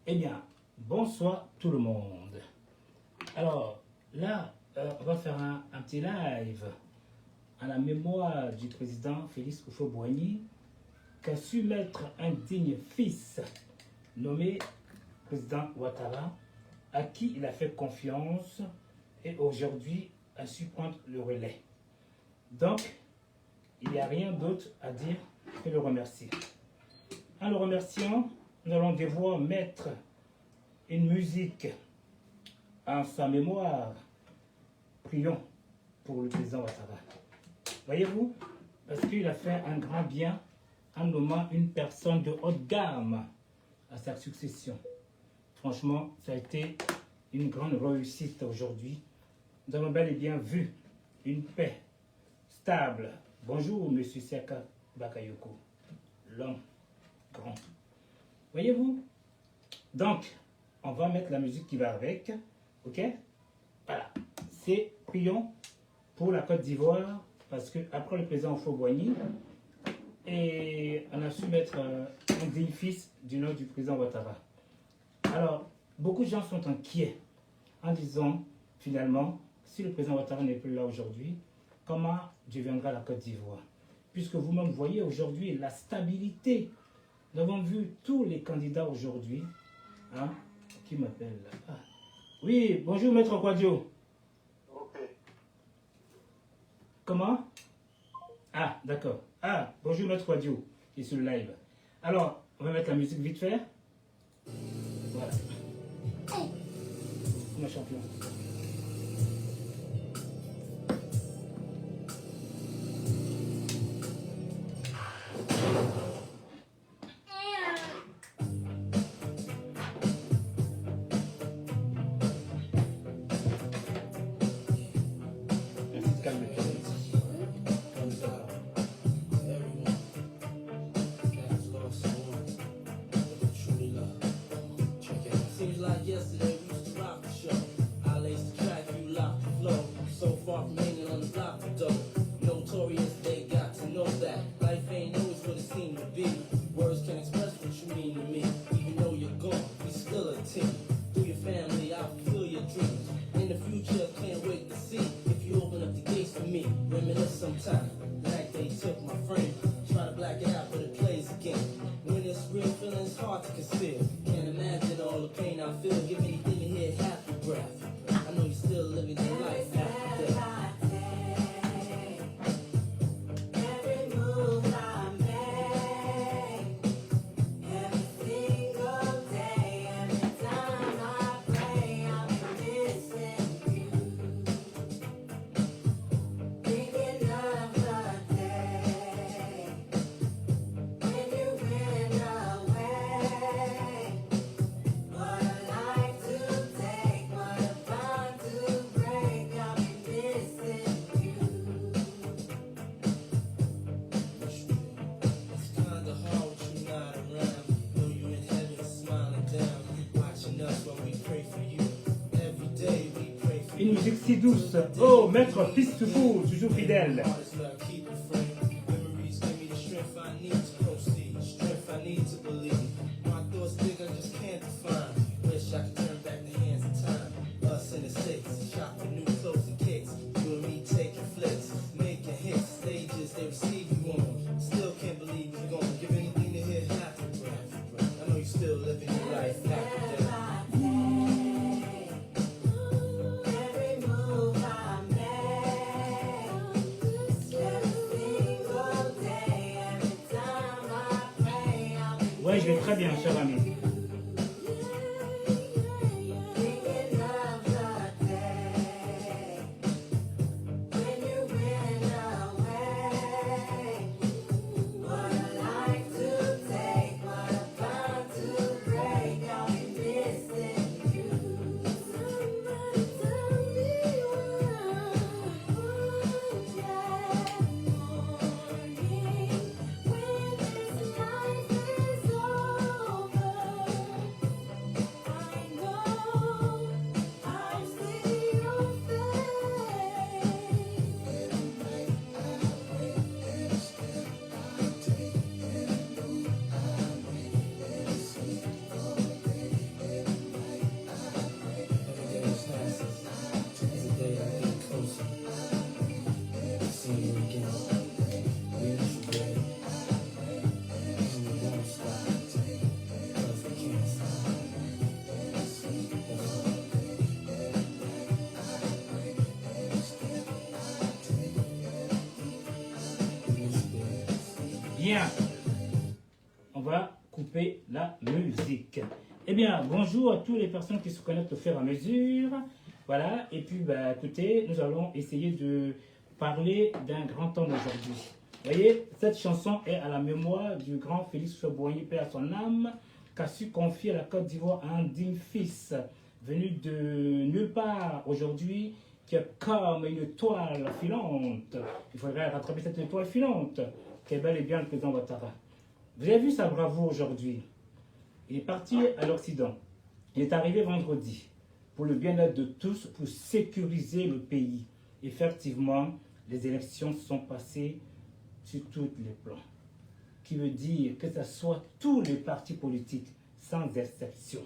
Eh bien, bonsoir tout le monde. Alors, là, on va faire un petit live à la mémoire du président Félix Houphouët-Boigny, qui a su mettre un digne fils nommé président Ouattara, à qui il a fait confiance et aujourd'hui a su prendre le relais. Donc, il n'y a rien d'autre à dire que le remercier. En le remerciant, nous allons devoir mettre une musique en sa mémoire. Prions pour le président Ouattara. Voyez-vous, parce qu'il a fait un grand bien en nommant une personne de haute gamme à sa succession. Franchement, ça a été une grande réussite aujourd'hui. Nous avons bel et bien vu une paix stable. Bonjour, monsieur Siaka Bakayoko, l'homme grand. Voyez-vous? Donc, on va mettre la musique qui va avec. Ok? Voilà. C'est prions pour la Côte d'Ivoire, parce qu'après le président Houphouët-Boigny, et on a su mettre un digne fils du nom du président Ouattara. Alors, beaucoup de gens sont inquiets en disant, finalement, si le président Ouattara n'est plus là aujourd'hui, comment deviendra la Côte d'Ivoire? Puisque vous-même voyez aujourd'hui la stabilité. Nous avons vu tous les candidats aujourd'hui. Hein? Qui m'appelle là? Ah. Oui, bonjour Maître Quadio. Ok. Comment? Ah, d'accord. Ah, bonjour Maître Quadio, qui est sur le live. Alors, on va mettre la musique vite fait. Voilà. Mon champion. Merci de calmer. Seems like yesterday we used to rock the show. I laced the track, you locked the flow. So far from hanging on the block for dough. Notorious, they got to know that life ain't always what it seemed to be. Words can't express what you mean to me. Even though you're gone, we still a team. Through your family, I'll fulfill your dreams. In the future, can't wait to see if you open up the gates for me. Reminisce sometime, like they took my frame. Try to black it out, but it plays again. When it's real, feeling's hard to conceal. Can't imagine all the pain I feel. Give anything to hear half your breath. I know you're still living your life after death. Une musique si douce. Oh, Maître Pistefou, toujours fidèle. Still living your life after death. Ouais, je vais très bien, cher ami. Bien. On va couper la musique. Eh bien, bonjour à toutes les personnes qui se connectent au fur et à mesure. Voilà, et puis, bah, écoutez, nous allons essayer de parler d'un grand homme aujourd'hui. Vous voyez, cette chanson est à la mémoire du grand Félix Houphouët-Boigny, paix à son âme, qui a su confier la Côte d'Ivoire à un digne fils, venu de nulle part aujourd'hui, qui est comme une étoile filante. Il faudrait rattraper cette étoile filante, qui est bel et bien le président Ouattara. Vous avez vu sa bravoure aujourd'hui. Il est parti à l'Occident. Il est arrivé vendredi pour le bien-être de tous, pour sécuriser le pays. Effectivement, les élections sont passées sur tous les plans. Qui veut dire que ce soit tous les partis politiques, sans exception.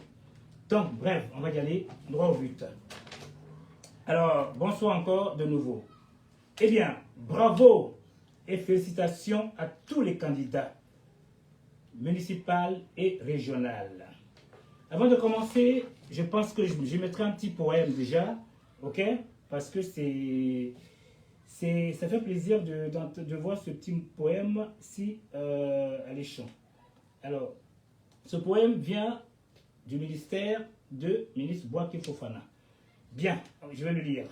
Donc, bref, on va y aller droit au but. Alors, bonsoir encore de nouveau. Eh bien, bravo et félicitations à tous les candidats municipal et régional. Avant de commencer, je pense que je mettrai un petit poème déjà, ok? Parce que ça fait plaisir de voir ce petit poème si alléchant. Alors, ce poème vient du ministère de ministre Bouaké Fofana. Bien, je vais le lire.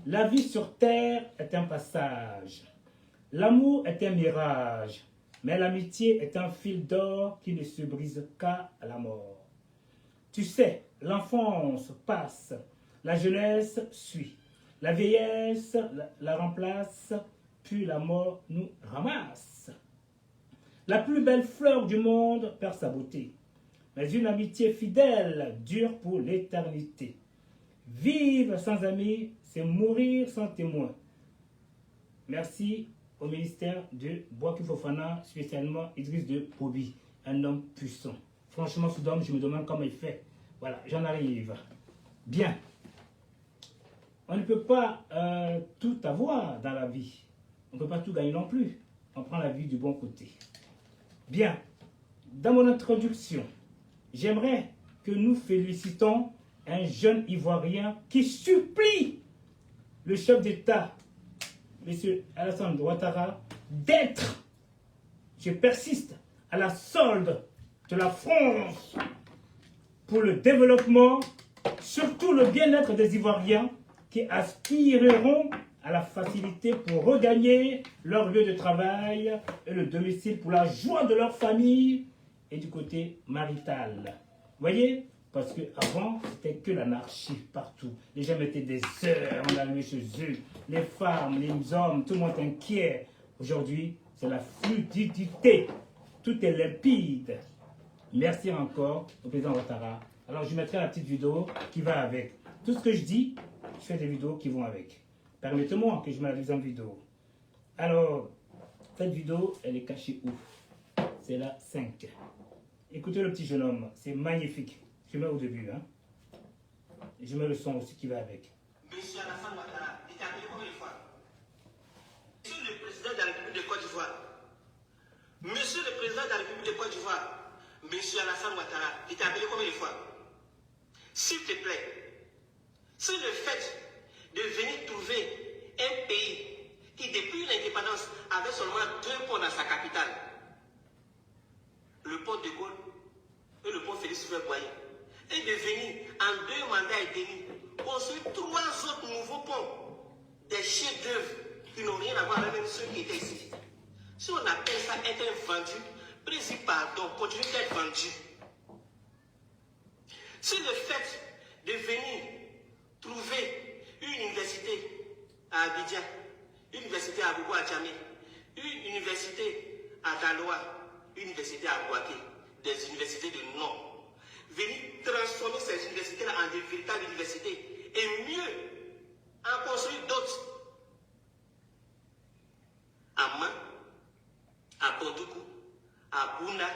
La vie sur terre est un passage. L'amour est un mirage. Mais l'amitié est un fil d'or qui ne se brise qu'à la mort. Tu sais, l'enfance passe, la jeunesse suit. La vieillesse la remplace, puis la mort nous ramasse. La plus belle fleur du monde perd sa beauté. Mais une amitié fidèle dure pour l'éternité. Vivre sans amis, c'est mourir sans témoin. Merci au ministère de Bouaké Fofana, spécialement Idriss de Pobi, un homme puissant. Franchement, ce homme, je me demande comment il fait. Voilà, j'en arrive. Bien. On ne peut pas tout avoir dans la vie. On ne peut pas tout gagner non plus. On prend la vie du bon côté. Bien. Dans mon introduction, j'aimerais que nous félicitons un jeune Ivoirien qui supplie le chef d'État, M. Alassane Ouattara, d'être, je persiste, à la solde de la France pour le développement, surtout le bien-être des Ivoiriens qui aspireront à la facilité pour regagner leur lieu de travail et le domicile pour la joie de leur famille et du côté marital. Voyez? Parce qu'avant, c'était que l'anarchie partout. Les gens mettaient des heures, on allait chez eux. Les femmes, les hommes, tout le monde inquiet. Aujourd'hui, c'est la fluidité. Tout est limpide. Merci encore au président Ouattara. Alors, je mettrai la petite vidéo qui va avec. Tout ce que je dis, je fais des vidéos qui vont avec. Permettez-moi que je mette la deuxième vidéo. Alors, cette vidéo, elle est cachée où? C'est la 5. Écoutez le petit jeune homme, c'est magnifique. Je mets au début, hein. Et je mets le son aussi qui va avec. Monsieur Alassane Ouattara, il t'a appelé combien de fois? Monsieur le président de la République de Côte d'Ivoire, Monsieur le président de la République de Côte d'Ivoire, Monsieur Alassane Ouattara, il t'a appelé combien de fois? S'il te plaît, c'est le fait de venir trouver un pays qui, depuis l'indépendance, avait seulement 2 ponts dans sa capitale, le pont de Gaulle et le pont Félix Houphouët-Boigny, et de venir en 2 mandats et demi construire 3 autres nouveaux ponts, des chefs-d'œuvre qui n'ont rien à voir avec ceux qui étaient ici. Si on appelle ça être vendu, précis pardon, continue d'être vendu. C'est le fait de venir trouver une université à Abidjan, une université à Boubou-Adjamé, une université à Daloa, une université à Bouaké, des universités de nom. Venir transformer ces universités-là en des véritables universités et mieux en construire d'autres à Man, à Bondoukou, à Bouna,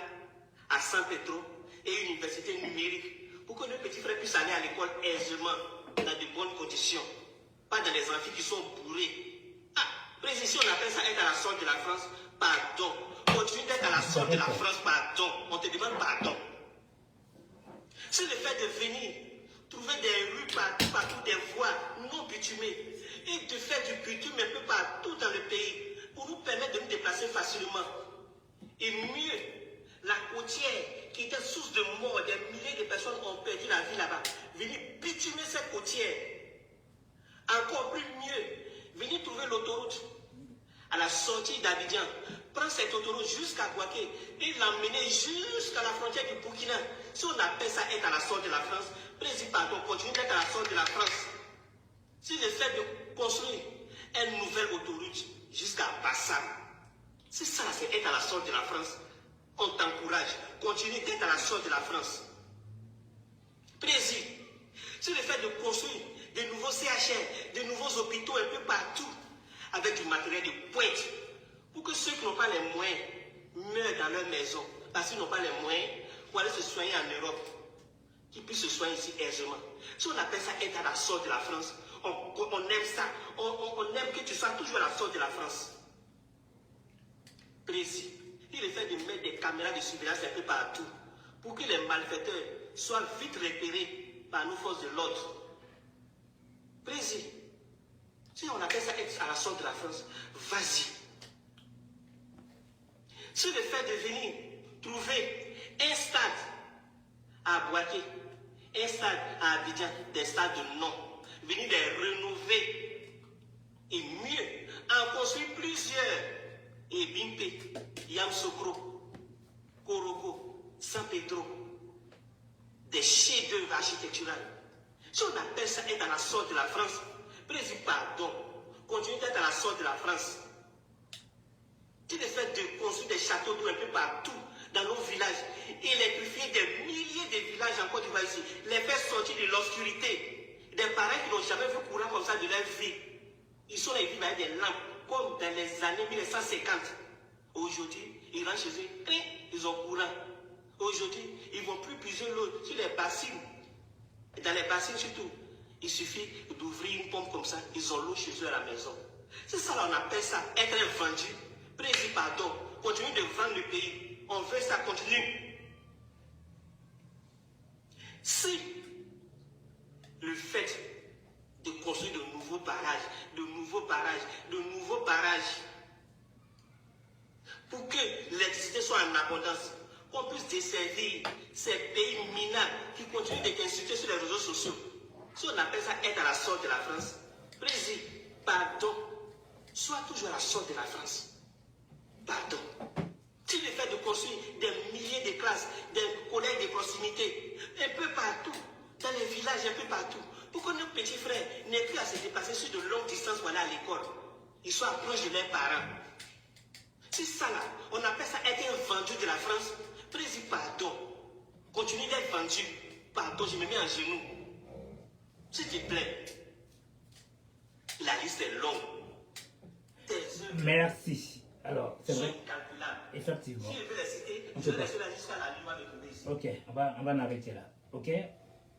à San Pedro et une université numérique pour que nos petits frères puissent aller à l'école aisément dans de bonnes conditions, pas dans les amphis qui sont bourrés. Ah, président, si on appelle ça être à la solde de la France, pardon. Continue d'être à la solde de la France, pardon. On te demande pardon. C'est le fait de venir trouver des rues partout, des voies non bitumées et de faire du bitume un peu partout dans le pays pour nous permettre de nous déplacer facilement. mieux, la côtière qui était source de mort, des milliers de personnes ont perdu la vie là-bas. Venir bitumer cette côtière. Encore plus mieux, venir trouver l'autoroute à la sortie d'Abidjan. Prendre cette autoroute jusqu'à Bouaké et l'emmener jusqu'à la frontière du Burkina. Si on appelle ça être à la sorte de la France, président, pardon, continue d'être à la sorte de la France. Si le fait de construire une nouvelle autoroute jusqu'à Bassam, c'est ça, c'est être à la sorte de la France. On t'encourage, continue d'être à la sorte de la France. Président, si le fait de construire de nouveaux CHR, de nouveaux hôpitaux un peu partout, avec du matériel de pointe, pour que ceux qui n'ont pas les moyens meurent dans leur maison, parce qu'ils n'ont pas les moyens pour aller se soigner en Europe, qu'ils puissent se soigner ici aisément. Si on appelle ça être à la sorte de la France, on aime ça, on aime que tu sois toujours à la sorte de la France. Précis, il est fait de mettre des caméras de surveillance un peu partout, pour que les malfaiteurs soient vite repérés par nos forces de l'ordre. Précis, si on appelle ça être à la sorte de la France, vas-y. Si le fait de venir trouver un stade à Bouaké, un stade à Abidjan, des stades de nom, venir les rénover, et mieux, en construire plusieurs, et Bimpe, Yamsokro, Korogo, San Pedro, des chefs-d'œuvre architecturaux. Si on appelle ça être à la sorte de la France, président, pardon, continue d'être à la sorte de la France. Tu le fait de construire des châteaux d'eau un peu partout dans nos villages, électrifier des milliers de villages en Côte d'Ivoire ici, les faire sortir de l'obscurité. Des parents qui n'ont jamais vu courant comme ça de leur vie. Ils sont les vies avec des lampes, comme dans les années 1950. Aujourd'hui, ils rentrent chez eux, ils ont courant. Aujourd'hui, ils ne vont plus puiser l'eau sur les bassines. Dans les bassines surtout, il suffit d'ouvrir une pompe comme ça, ils ont l'eau chez eux à la maison. C'est ça, là, on appelle ça être vendu. Président, pardon, continue de vendre le pays. On veut ça continue. Si le fait de construire de nouveaux barrages, pour que l'électricité soit en abondance, qu'on puisse desservir ces pays minables qui continuent d'être insultés sur les réseaux sociaux. Si on appelle ça être à la sorte de la France, président, pardon, sois toujours à la sorte de la France. Pardon. Si le fait de construire des milliers de classes, des collèges de proximité, un peu partout, dans les villages, un peu partout, pour que nos petits frères n'aient plus à se déplacer sur de longues distances pour aller à l'école, ils soient proches de leurs parents. C'est ça là, on appelle ça être un vendu de la France. Président, pardon, continue d'être vendu. Pardon, je me mets en genoux. S'il te plaît, la liste est longue. Merci. Alors, c'est vrai. Effectivement. Si je veux les citer, je vais laisser la liste à la loi de trouver ici. Ok, on va en arrêter là. Ok?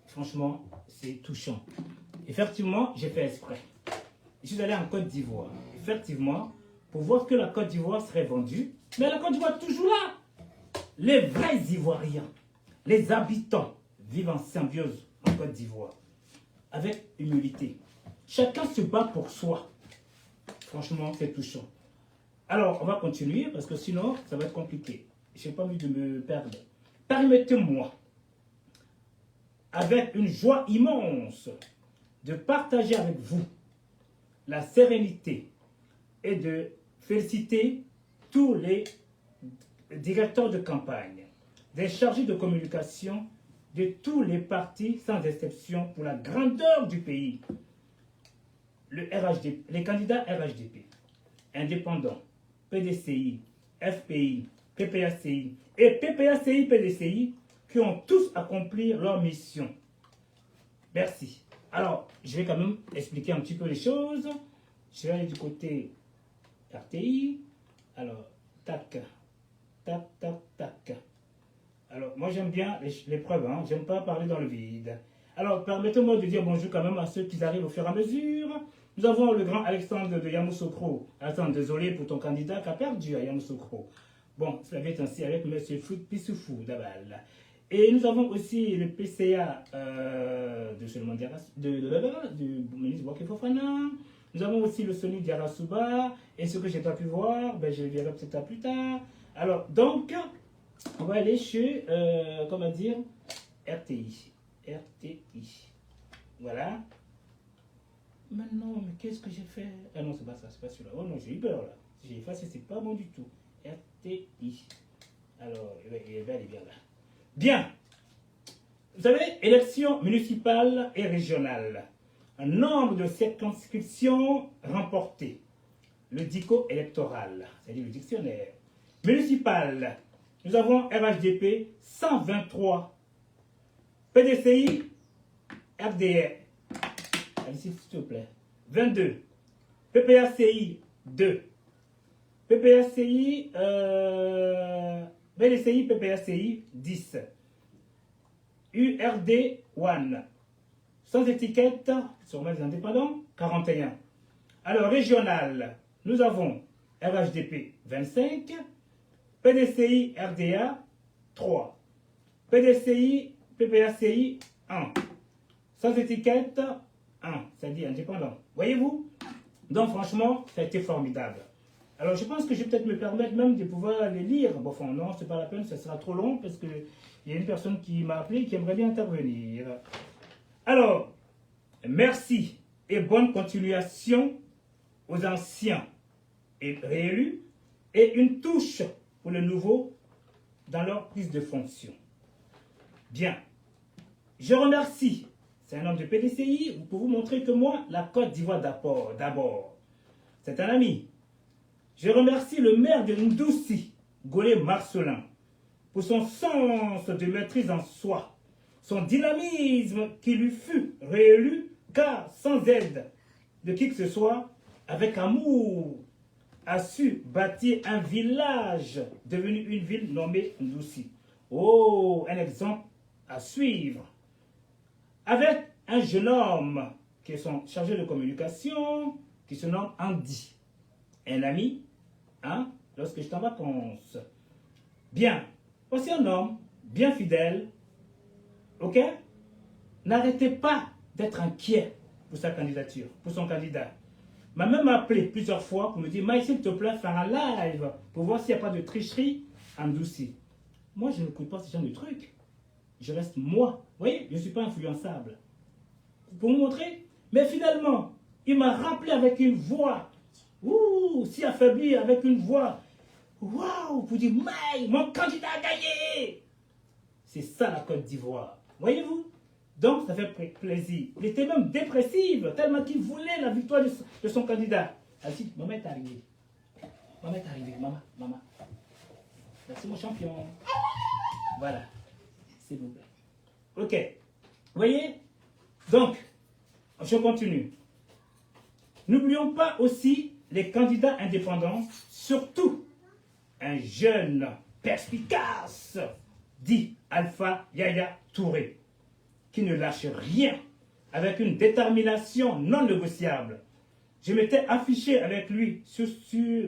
Franchement, c'est touchant. Effectivement, j'ai fait exprès. Je suis allé en Côte d'Ivoire. Effectivement, pour voir que la Côte d'Ivoire serait vendue. Mais la Côte d'Ivoire est toujours là. Les vrais Ivoiriens, les habitants vivent en symbiose en Côte d'Ivoire. Avec humilité. Chacun se bat pour soi. Franchement, c'est touchant. Alors, on va continuer parce que sinon, ça va être compliqué. Je n'ai pas envie de me perdre. Permettez-moi, avec une joie immense, de partager avec vous la sérénité et de féliciter tous les directeurs de campagne, des chargés de communication de tous les partis sans exception pour la grandeur du pays. Les candidats RHDP, indépendants, PDCI, FPI, PPACI et PPACI, PDCI qui ont tous accompli leur mission. Merci. Alors, je vais quand même expliquer un petit peu les choses. Je vais aller du côté RTI. Alors, tac, tac, tac, tac. Alors, moi j'aime bien les preuves, hein. J'aime pas parler dans le vide. Alors, permettez-moi de dire bonjour quand même à ceux qui arrivent au fur et à mesure. Nous avons le grand Alexandre de Yamoussoukro. Attends, désolé pour ton candidat qui a perdu à Yamoussoukro. Bon, ça va être ainsi avec M. Pissoufou d'Aval. Et nous avons aussi le PCA du ministre Bouaké Fofana. Nous avons aussi le Sony Diarasuba. Et ce que je n'ai pas pu voir, ben, je le verrai peut-être plus tard. Alors, donc, on va aller chez, comment dire, RTI. RTI. Voilà. Maintenant, mais qu'est-ce que j'ai fait? Ah non, c'est pas ça, c'est pas celui-là. Oh non, j'ai eu peur là. J'ai effacé, c'est pas bon du tout. RTI. Alors, il va aller bien là. Bien. Vous savez, élections municipales et régionales. Un nombre de circonscriptions remportées. Le dico électoral, c'est-à-dire le dictionnaire. Municipal, nous avons RHDP 123. PDCI, RDR, allez s'il te plaît, 22. PPACI, 2. PPACI, BDCI, PPACI, 10. URD, 1. Sans étiquette, sur les indépendants, 41. Alors, régional, nous avons RHDP, 25. PDCI, RDA, 3. PDCI, PPACI, 1. Sans étiquette, 1. C'est-à-dire indépendant. Voyez-vous? Donc, franchement, ça a été formidable. Alors, je pense que je vais peut-être me permettre même de pouvoir les lire. Bon, enfin, non, c'est pas la peine, ça sera trop long parce qu'il y a une personne qui m'a appelé et qui aimerait bien intervenir. Alors, merci et bonne continuation aux anciens et réélus et une touche pour les nouveaux dans leur prise de fonction. Bien. Je remercie. C'est un homme de PDCI. Pour vous montrer que moi, la Côte d'Ivoire d'abord. C'est un ami. Je remercie le maire de Ndoussi, Golé Marcelin, pour son sens de maîtrise en soi, son dynamisme qui lui fut réélu, car sans aide de qui que ce soit, avec amour, a su bâtir un village devenu une ville nommée Ndoussi. Oh, un exemple à suivre. Avec un jeune homme qui est son chargé de communication, qui se nomme Andy. Un ami, hein, lorsque j'étais en vacances. Bien. Aussi un homme bien fidèle. Ok? N'arrêtez pas d'être inquiet pour sa candidature, pour son candidat. M'a même appelé plusieurs fois pour me dire, Mike, s'il te plaît, faire un live pour voir s'il n'y a pas de tricherie en Ndoussi. Moi, je ne écoute pas ce genre de trucs. Je reste moi. Vous voyez, je ne suis pas influençable. Pour vous montrer. Mais finalement, il m'a rappelé avec une voix. Ouh, si affaibli avec une voix. Waouh, pour dire, Mike, mon candidat a gagné. C'est ça la Côte d'Ivoire. Voyez-vous? Donc, ça fait plaisir. Il était même dépressif, tellement qu'il voulait la victoire de son candidat. Elle dit, maman est arrivée. Maman est arrivée, maman. Merci mon champion. Voilà. S'il vous plaît. Ok. Vous voyez? Donc, je continue. N'oublions pas aussi les candidats indépendants, surtout un jeune perspicace, dit Alpha Yaya Touré, qui ne lâche rien, avec une détermination non négociable. Je m'étais affiché avec lui sur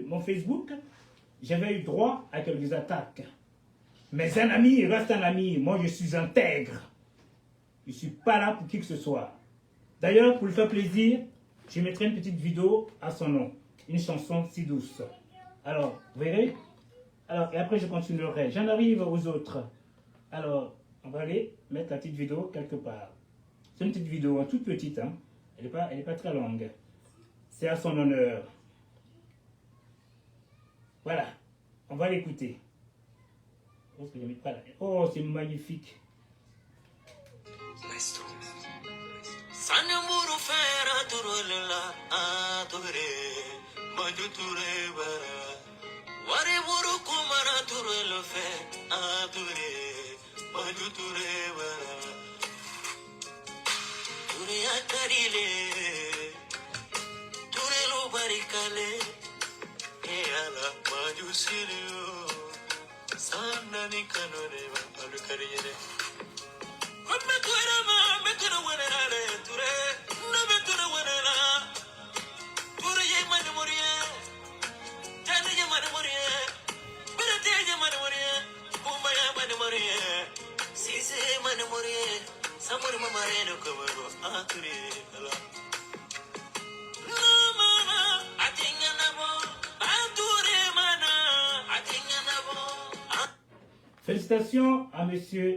mon Facebook, j'avais eu droit à quelques attaques. Mais un ami reste un ami, moi je suis intègre. Je ne suis pas là pour qui que ce soit. D'ailleurs, pour lui faire plaisir, je mettrai une petite vidéo à son nom, une chanson si douce. Alors, vous verrez? Alors, et après je continuerai. J'en arrive aux autres. Alors, on va aller mettre la petite vidéo quelque part. C'est une petite vidéo, toute petite, hein. Elle n'est pas très longue. C'est à son honneur. Voilà, on va l'écouter. Oh, c'est magnifique. Maestro. Sanamuru fera turula atore majuture bara ware buru kumara turula fe atore majuture bara ture akarile ture lo barikale e ala majusirio sanani kanore ba alukarire I think Félicitations à M.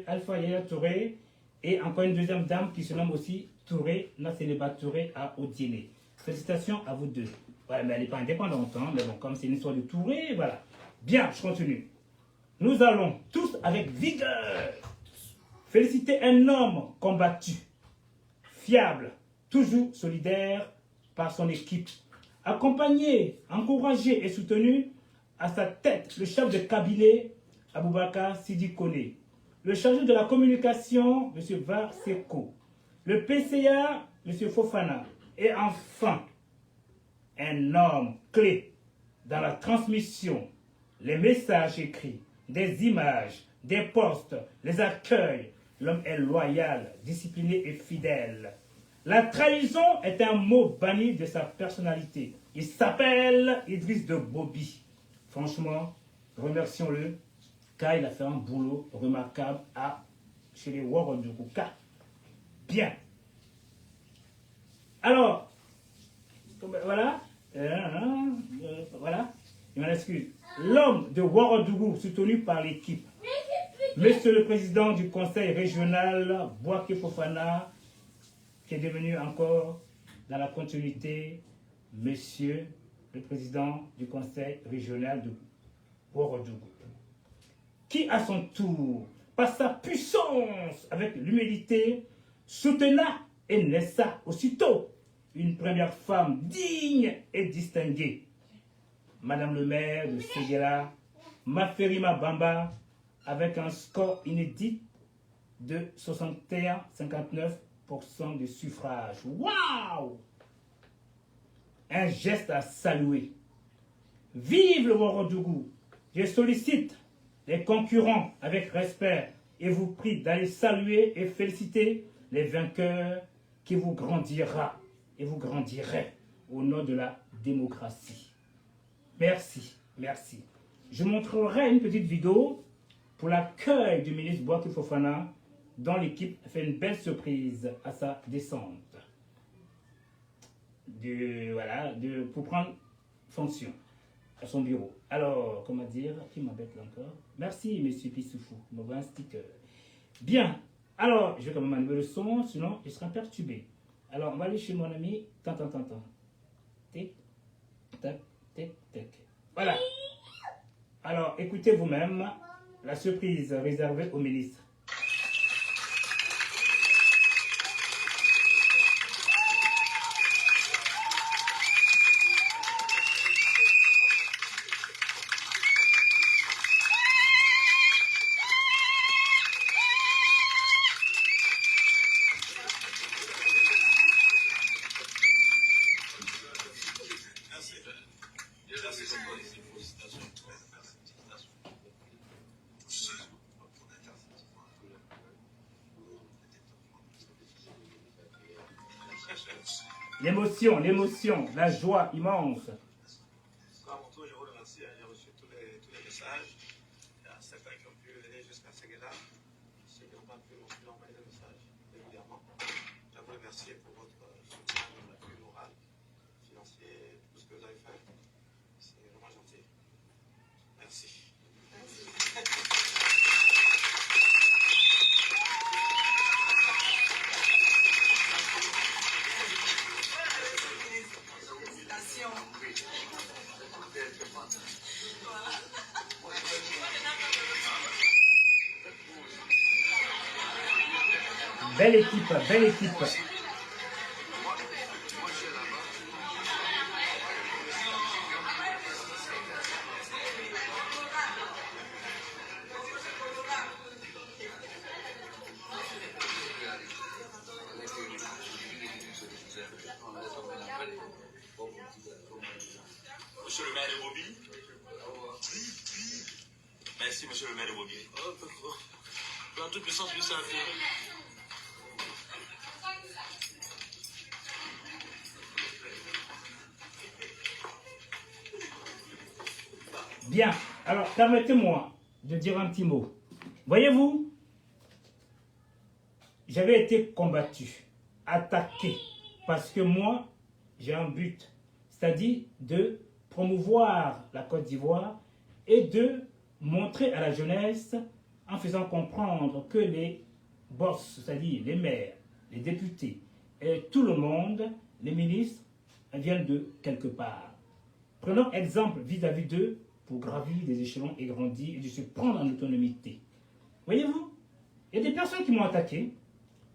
Alpha Yaya Touré et encore une deuxième dame qui se nomme aussi Touré, Naseneba Touré à Odiene. Félicitations à vous deux. Voilà, mais elle n'est pas indépendante, hein, mais bon, comme c'est une histoire de Touré, voilà. Bien, je continue. Nous allons tous avec vigueur féliciter un homme combattu, fiable, toujours solidaire par son équipe, accompagné, encouragé et soutenu à sa tête le chef de cabinet Aboubakar Sidi Kone, le chargé de la communication M. Varseko, le PCA M. Fofana et enfin un homme clé dans la transmission, les messages écrits, des images, des posts, les accueils. L'homme est loyal, discipliné et fidèle. La trahison est un mot banni de sa personnalité. Il s'appelle Idriss de Bobby. Franchement, remercions-le, car il a fait un boulot remarquable chez les Ouagadougouka. Bien. Alors, voilà. Voilà. Je m'en excuse. L'homme de Ouagadougou, soutenu par l'équipe. Monsieur le Président du Conseil régional, Bouaké Fofana, qui est devenu encore dans la continuité, Monsieur le Président du Conseil régional de Ouagadougou, qui à son tour, par sa puissance, avec l'humilité, soutena et naissa aussitôt une première femme digne et distinguée, Madame le maire de Séguéla, Maferima Bamba, avec un score inédit de 61,59% de suffrage. Waouh! Un geste à saluer. Vive le Ouagadougou! Je sollicite les concurrents avec respect et vous prie d'aller saluer et féliciter les vainqueurs qui vous grandira et vous grandirez au nom de la démocratie. Merci, merci. Je montrerai une petite vidéo pour l'accueil du ministre Bouaké Fofana, dont l'équipe fait une belle surprise à sa descente pour prendre fonction à son bureau. Alors, comment dire, qui m'embête là encore? Merci, monsieur Pissoufou, il m'envoie un sticker. Bien, alors, je vais quand même enlever le son, sinon je serai perturbé. Alors, on va aller chez mon ami. Tic, tac, tic, tac. Voilà. Alors, écoutez vous-même la surprise réservée au ministre. L'émotion, la joie immense. À mon tour, je vous remercie. J'ai reçu tous les messages. Il y a certains qui ont pu venir jusqu'à Séguéla. Ceux qui n'ont pas pu envoyer des messages, évidemment. Je vous remercie pour votre soutien, votre appui moral, financier, tout ce que vous avez fait. C'est vraiment gentil. Merci. Belle équipe, belle équipe. Monsieur le maire de Bobby. Merci, monsieur le maire de Bobby. Dans toute puissance du Saint-Esprit. Bien, alors permettez-moi de dire un petit mot. Voyez-vous, j'avais été combattu, attaqué, parce que moi, j'ai un but, c'est-à-dire de promouvoir la Côte d'Ivoire et de montrer à la jeunesse en faisant comprendre que les boss, c'est-à-dire les maires, les députés, et tout le monde, les ministres, viennent de quelque part. Prenons exemple vis-à-vis d'eux pour gravir des échelons et grandir et de se prendre en autonomité. Voyez-vous, il y a des personnes qui m'ont attaqué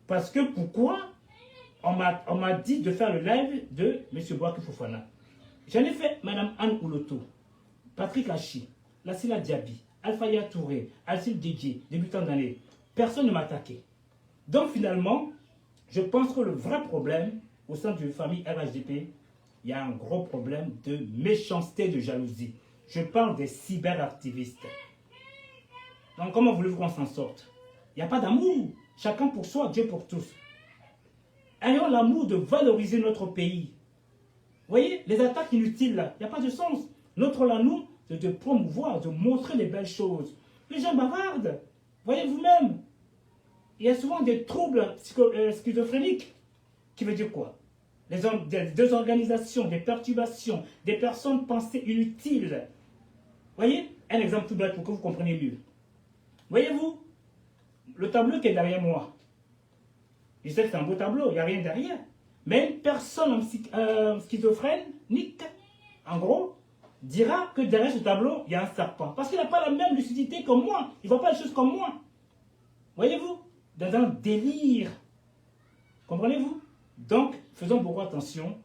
parce que pourquoi on m'a dit de faire le live de M. Bouaké Fofana. J'en ai fait Mme Anne Ouloto, Patrick Hachi, Lassila Diaby, Alphaya Touré, Alcide Didier, débutant d'année. Personne ne m'a attaqué. Donc finalement, je pense que le vrai problème au sein d'une famille RHDP, il y a un gros problème de méchanceté, de jalousie. Je parle des cyberactivistes. Donc comment voulez-vous qu'on s'en sorte? Il n'y a pas d'amour. Chacun pour soi, Dieu pour tous. Ayons l'amour de valoriser notre pays. Vous voyez, les attaques inutiles là, il n'y a pas de sens. Notre rôle à nous, c'est de promouvoir, de montrer les belles choses. Les gens bavardent. Voyez vous-même. Il y a souvent des troubles schizophréniques. Qui veut dire quoi? Des désorganisations, des perturbations, des personnes pensées inutiles. Voyez, un exemple tout bête pour que vous compreniez mieux. Voyez-vous, le tableau qui est derrière moi. Je sais que c'est un beau tableau, il n'y a rien derrière. Mais une personne schizophrénique, en gros, dira que derrière ce tableau, il y a un serpent. Parce qu'il n'a pas la même lucidité que moi. Il ne voit pas les choses comme moi. Voyez-vous? Dans un délire. Comprenez-vous? Donc, faisons beaucoup attention.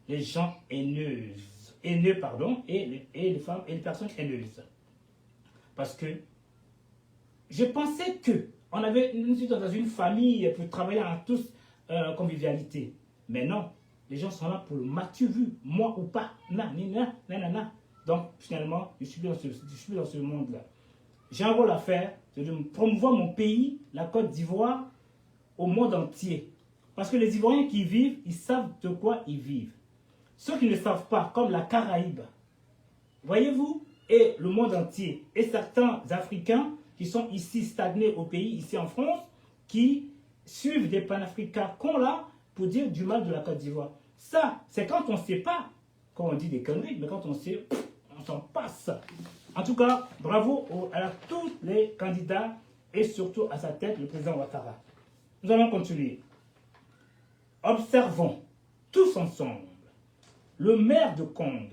Les gens haineux, et les femmes et les personnes haineuses. Parce que je pensais que nous étions dans une famille pour travailler en tous convivialité. Mais non, les gens sont là pour le m'as-tu vu, moi ou pas, nanana. Donc finalement, je suis dans ce monde-là. J'ai un rôle à faire, c'est de promouvoir mon pays, la Côte d'Ivoire, au monde entier. Parce que les Ivoiriens qui y vivent, ils savent de quoi ils vivent. Ceux qui ne savent pas, comme la Caraïbe, voyez-vous, et le monde entier, et certains Africains qui sont ici stagnés au pays, ici en France, qui suivent des panafricains qu'on là pour dire du mal de la Côte d'Ivoire. Ça, c'est quand on ne sait pas, quand on dit des conneries, mais quand on sait, on s'en passe. En tout cas, bravo à tous les candidats et surtout à sa tête, le président Ouattara. Nous allons continuer. Observons tous ensemble le maire de Kong,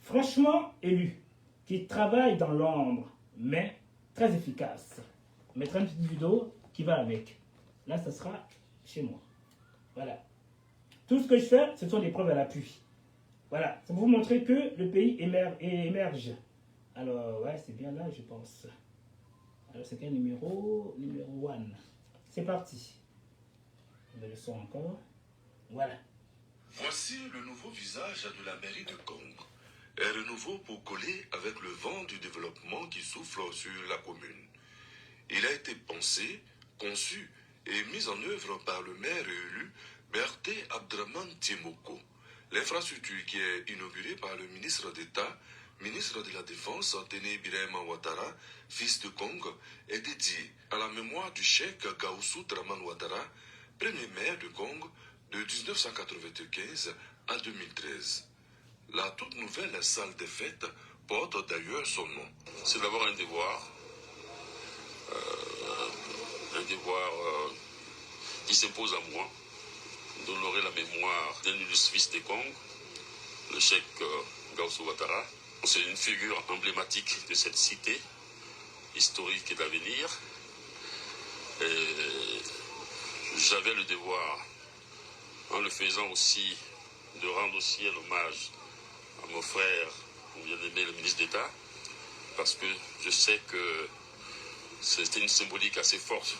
fraîchement élu, qui travaille dans l'ombre, mais très efficace. Je mettrai une petite vidéo qui va avec. Là, ça sera chez moi. Voilà. Tout ce que je fais, ce sont des preuves à l'appui. Voilà. Ça va vous montrer que le pays émerge. Alors, ouais, c'est bien là, je pense. Alors, c'est quel numéro? Numéro 1. C'est parti. On met le son encore. Voilà. Voici le nouveau visage de la mairie de Kong. Un renouveau pour coller avec le vent du développement qui souffle sur la commune. Il a été pensé, conçu et mis en œuvre par le maire élu Berté Abdraman Tiemoko. L'infrastructure qui est inaugurée par le ministre d'État, ministre de la Défense, Téné Birahima Ouattara, fils de Kong, est dédiée à la mémoire du cheikh Gaoussou Draman Ouattara, premier maire de Kong de 1995 à 2013. La toute nouvelle salle des fêtes porte d'ailleurs son nom. C'est d'abord un devoir qui s'impose à moi d'honorer la mémoire d'un illustre fils de Kong, le cheikh Gaoussou Ouattara. C'est une figure emblématique de cette cité historique et d'avenir. J'avais le devoir, en le faisant aussi, de rendre aussi un hommage à mon frère, mon bien-aimé, le ministre d'État, parce que je sais que c'était une symbolique assez forte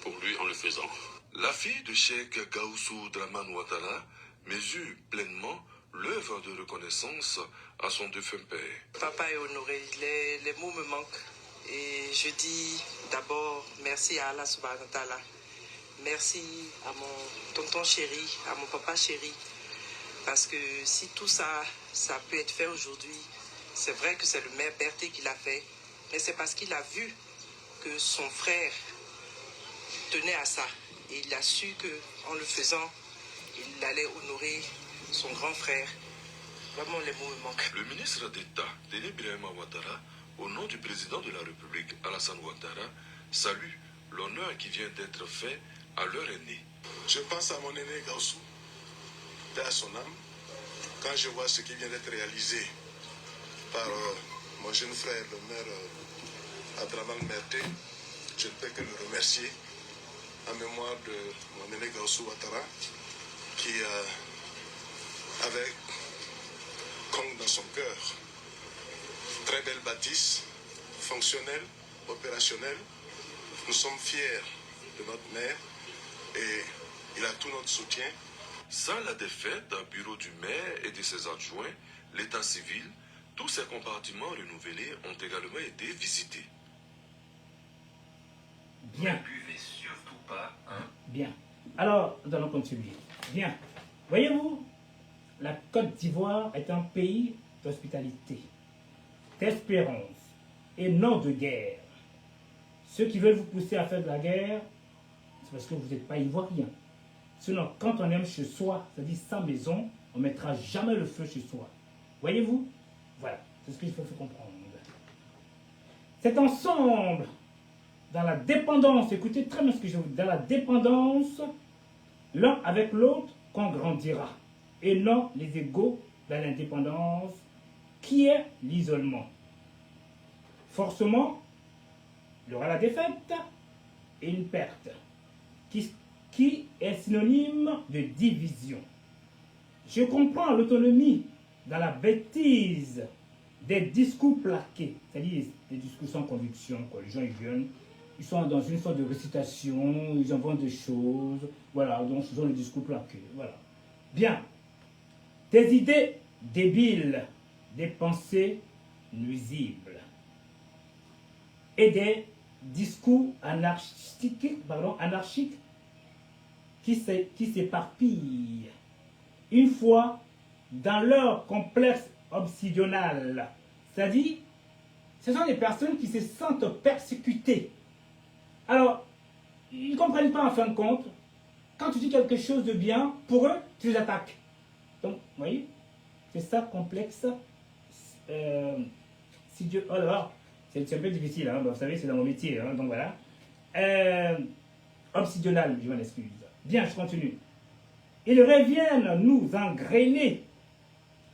pour lui en le faisant. La fille de cheikh Gaoussou Draman Ouattara mesure pleinement l'œuvre de reconnaissance à son défunt père. Papa est honoré, les mots me manquent. Et je dis d'abord merci à Allah subhanahu wa ta'ala. Merci à mon tonton chéri, à mon papa chéri. Parce que si tout ça, ça peut être fait aujourd'hui, c'est vrai que c'est le maire Berté qui l'a fait. Mais c'est parce qu'il a vu que son frère tenait à ça. Et il a su qu'en le faisant, il allait honorer son grand frère. Vraiment, les mots me manquent. Le ministre d'État, Téné Birahima Ouattara, au nom du président de la République, Alassane Ouattara, salue l'honneur qui vient d'être fait à leur aîné. Je pense à mon aîné Gaussou, paix à son âme, quand je vois ce qui vient d'être réalisé par mon jeune frère, le maire Abdraman Merte, je ne peux que le remercier en mémoire de mon aîné Gaussou Ouattara, qui avait Kong dans son cœur. Très belle bâtisse, fonctionnelle, opérationnelle. Nous sommes fiers de notre maire et il a tout notre soutien. Sans la défaite d'un bureau du maire et de ses adjoints, l'état civil, tous ces compartiments renouvelés ont également été visités. Bien. Ne buvez surtout pas, hein? Bien. Alors, nous allons continuer. Bien. Voyez-vous, la Côte d'Ivoire est un pays d'hospitalité, d'espérance et non de guerre. Ceux qui veulent vous pousser à faire de la guerre, c'est parce que vous n'êtes pas ivoirien. Sinon, quand on aime chez soi, c'est-à-dire sans maison, on ne mettra jamais le feu chez soi. Voyez-vous? Voilà, c'est ce qu'il faut comprendre. C'est ensemble, dans la dépendance, écoutez très bien ce que je vous dis, dans la dépendance, l'un avec l'autre, qu'on grandira. Et non les égaux dans l'indépendance, qui est l'isolement. Forcément, il y aura la défaite et une perte, qui est synonyme de division. Je comprends l'autonomie dans la bêtise des discours plaqués, c'est-à-dire des discours sans conviction. Quoi. Les gens ils viennent, ils sont dans une sorte de récitation, ils inventent des choses, voilà, donc ce sont les discours plaqués. Voilà. Bien. Des idées débiles, des pensées nuisibles et des discours anarchiques qui s'éparpillent. Une fois dans leur complexe obsidional, c'est-à-dire, ce sont des personnes qui se sentent persécutées. Alors, ils ne comprennent pas en fin de compte, quand tu dis quelque chose de bien, pour eux, tu les attaques. Donc, vous voyez, c'est ça complexe. Si Dieu, oh là là, c'est un peu difficile, hein, vous savez, c'est dans mon métier, hein, donc voilà. Obsidional, je m'en excuse. Bien, je continue. Ils reviennent nous engrainer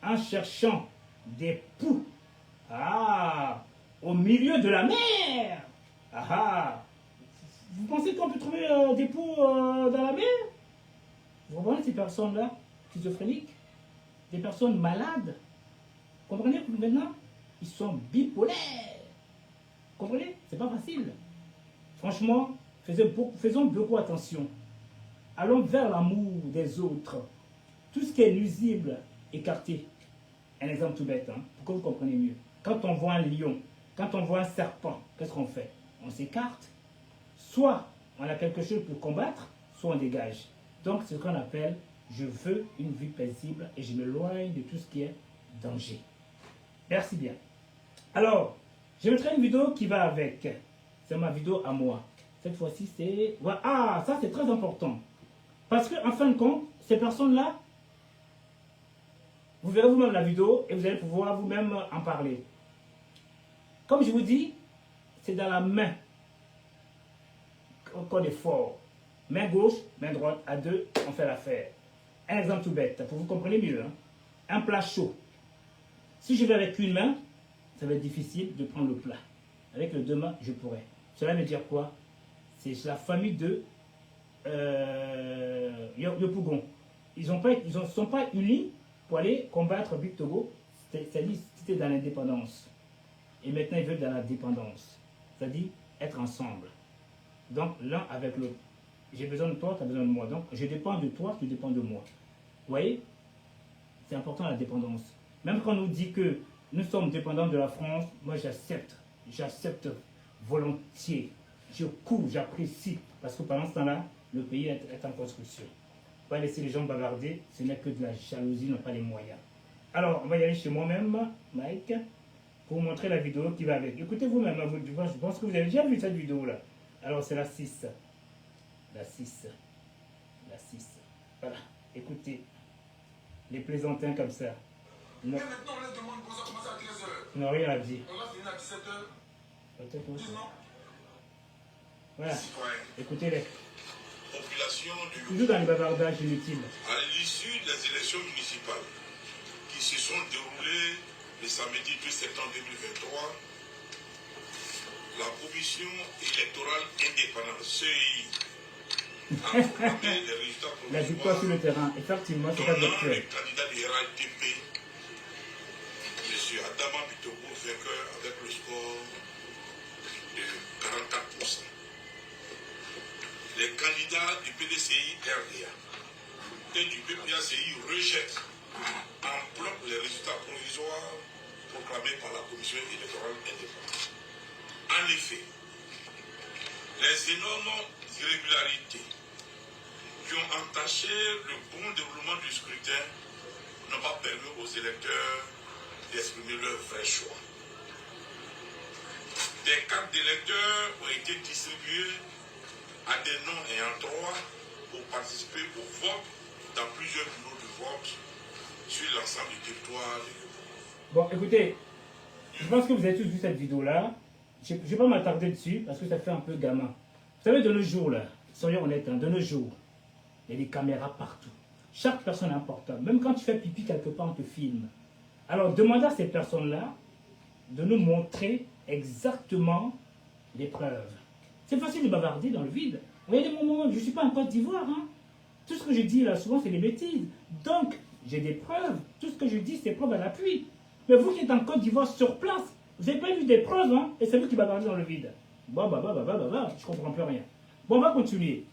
en cherchant des poux. Ah, au milieu de la mer. Ah, vous pensez qu'on peut trouver des poux dans la mer? Vous comprenez ces personnes-là, schizophréniques, des personnes malades? Vous comprenez maintenant? Ils sont bipolaires. Vous comprenez? C'est pas facile. Franchement, faisons beaucoup attention. Allons vers l'amour des autres. Tout ce qui est nuisible, écartez. Un exemple tout bête, hein, pour que vous compreniez mieux. Quand on voit un lion, quand on voit un serpent, qu'est-ce qu'on fait? On s'écarte. Soit on a quelque chose pour combattre, soit on dégage. Donc, c'est ce qu'on appelle je veux une vie paisible et je m'éloigne de tout ce qui est danger. Merci bien. Alors, je mettrai une vidéo qui va avec. C'est ma vidéo à moi. Cette fois-ci, c'est... Ah, ça c'est très important. Parce qu'en fin de compte, ces personnes-là, vous verrez vous-même la vidéo et vous allez pouvoir vous-même en parler. Comme je vous dis, c'est dans la main qu'on est fort. Main gauche, main droite, à deux, on fait l'affaire. Un exemple tout bête, pour que vous compreniez mieux. Hein. Un plat chaud. Si je vais avec une main, ça va être difficile de prendre le plat. Avec les deux mains, je pourrais. Cela veut dire quoi? C'est la famille de Yopougon. Ils ne sont pas unis pour aller combattre Big Togo. C'est-à-dire c'était dans l'indépendance. Et maintenant, ils veulent dans la dépendance. C'est-à-dire être ensemble. Donc, l'un avec l'autre. J'ai besoin de toi, tu as besoin de moi. Donc, je dépends de toi, tu dépends de moi. Vous voyez? C'est important la dépendance. Même quand on nous dit que nous sommes dépendants de la France, moi j'accepte. J'accepte volontiers. Je cours, j'apprécie. Parce que pendant ce temps-là, le pays est en construction. Pas laisser les gens bavarder, ce n'est que de la jalousie, n'ont pas les moyens. Alors, on va y aller chez moi-même, Mike, pour vous montrer la vidéo qui va avec. Écoutez vous-même, je pense que vous avez déjà vu cette vidéo-là. Alors, c'est la 6. La 6. La 6. Voilà. Écoutez. Les plaisantins comme ça. Non. Et maintenant, on leur demande pour ça commencer à 13h. Non, rien à dire. On va finir à 17h. Peut-être aussi. Non. Voilà. Citoyens. Écoutez-les. Population du Toujours dans les bavardages inutiles. À l'issue des élections municipales qui se sont déroulées le samedi 2 septembre 2023, la commission électorale indépendante, CEI, a proclamé les résultats La victoire sur le provisoires terrain, effectivement, c'est pas donnant le virtuel. candidat du RATP, M. Adama Bitogo, vainqueur avec le score de 44%. Les candidats du PDCI RDA et du PPACI rejettent en bloc les résultats provisoires proclamés par la commission électorale indépendante. En effet, les énormes irrégularités qui ont entaché le bon déroulement du scrutin n'ont pas permis aux électeurs d'exprimer leur vrai choix. Des cartes d'électeurs ont été distribuées à des noms ayant droit pour participer au vote dans plusieurs bureaux de vote sur l'ensemble du territoire. Bon, écoutez, je pense que vous avez tous vu cette vidéo-là. Je ne vais pas m'attarder dessus parce que ça fait un peu gamin. Vous savez, de nos jours, là, soyons honnêtes, hein, de nos jours, il y a des caméras partout. Chaque personne est importante. Même quand tu fais pipi quelque part, on te filme. Alors, demandez à ces personnes-là de nous montrer exactement les preuves. C'est facile de bavarder dans le vide. Il y a des moments où je ne suis pas en Côte d'Ivoire. Hein. Tout ce que je dis là, souvent, c'est des bêtises. Donc, j'ai des preuves. Tout ce que je dis, c'est preuve à l'appui. Mais vous qui êtes en Côte d'Ivoire sur place, vous n'avez pas vu des preuves, hein, et c'est vous qui bavardez dans le vide. Je ne comprends plus rien. Bon, on va continuer.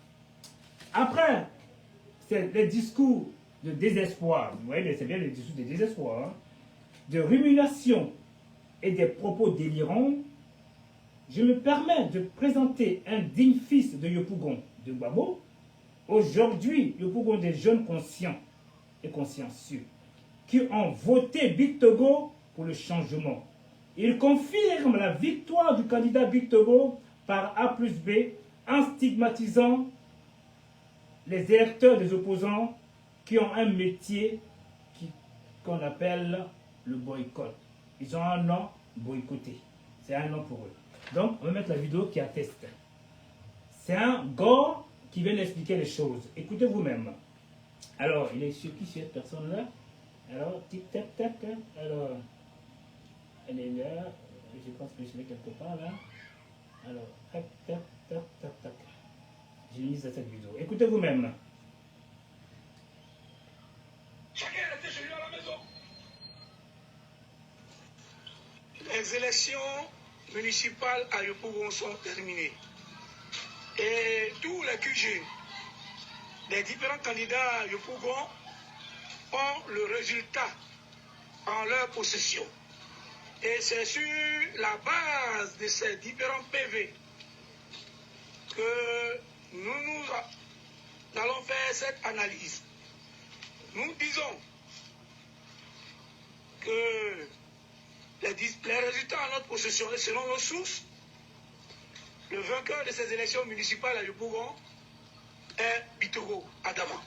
Après, c'est les discours de désespoir. Vous voyez, c'est bien les discours de désespoir. Hein, de rumination et des propos délirants. Je me permets de présenter un digne fils de Yopougon, de Gbagbo. Aujourd'hui, Yopougon des jeunes conscients et consciencieux qui ont voté Big Togo pour le changement. Il confirme la victoire du candidat Big Togo par A plus B en stigmatisant les électeurs des opposants qui ont un métier qu'on appelle le boycott. Ils ont un nom boycotté. C'est un nom pour eux. Donc, on va mettre la vidéo qui atteste. C'est un gars qui vient expliquer les choses. Écoutez vous-même. Alors, il est sur qui cette personne-là? Alors, tic-tac-tac. Alors, elle est là. Je pense que je l'ai quelque part là. Alors, tac, tac, tac, tac, tac. J'ai mis cette vidéo. Écoutez vous-même. Chacun est resté chez lui à la maison. Les élections municipales à Yopougon sont terminées. Et tous les QG des différents candidats à Yopougon ont le résultat en leur possession. Et c'est sur la base de ces différents PV que nous allons faire cette analyse. Nous disons que les résultats en notre possession, et selon nos sources, le vainqueur de ces élections municipales à Yopougon est Bitogo Adama.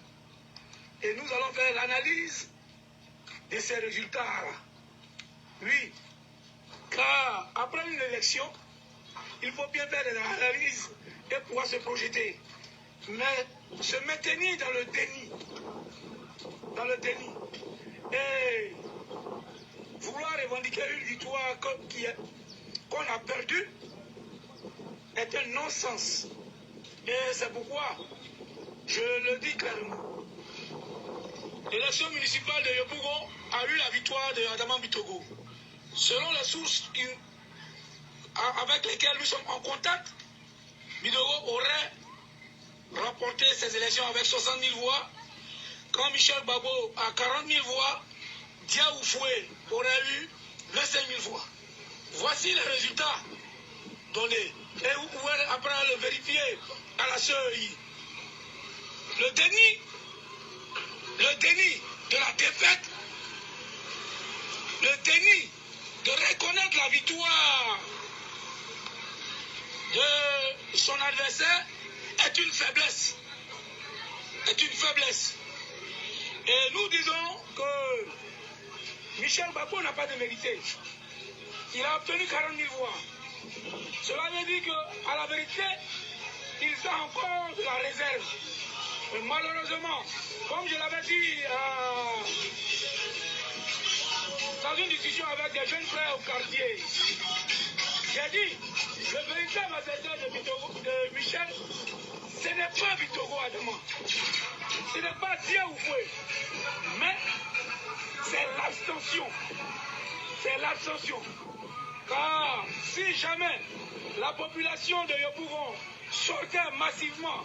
Et nous allons faire l'analyse de ces résultats-là. Oui, car après une élection, il faut bien faire des analyses et pouvoir se projeter. Mais se maintenir dans le déni, et vouloir revendiquer une victoire qu'on a perdue est un non-sens. Et c'est pourquoi je le dis clairement. L'élection municipale de Yopougon a eu la victoire de Adama Bitogo. Selon les sources avec lesquelles nous sommes en contact, Bitogo aurait remporté ces élections avec 60 000 voix, quand Michel Gbagbo a 40 000 voix, Dia Oufoué aurait eu 25 000 voix. Voici les résultats donnés. Et vous pouvez après le vérifier à la CEI. Le déni de la défaite, le déni de reconnaître la victoire de son adversaire est une faiblesse. Et nous disons que Michel Gbagbo n'a pas de mérité. Il a obtenu 40 000 voix. Cela veut dire qu'à la vérité, il a encore de la réserve. Mais malheureusement, comme je l'avais dit dans une discussion avec des jeunes frères au quartier, j'ai dit, le véritable adversaire de Michel, ce n'est pas Bitogo Adama. Ce n'est pas Dieu ou Foué. Mais c'est l'abstention. C'est l'abstention. Car si jamais la population de Yopougon sortait massivement